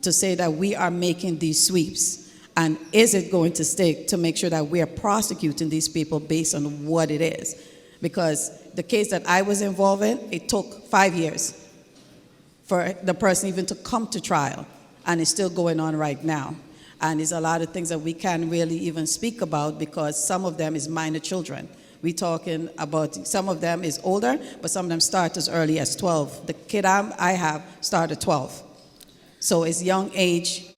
to say that we are making these sweeps, and is it going to stick, to make sure that we are prosecuting these people based on what it is. Because the case that I was involved in, it took 5 years for the person even to come to trial, and it's still going on right now. And there's a lot of things that we can't really even speak about, because some of them is minor children. We're talking about, some of them is older, but some of them start as early as 12. The kid I have started 12. So it's young age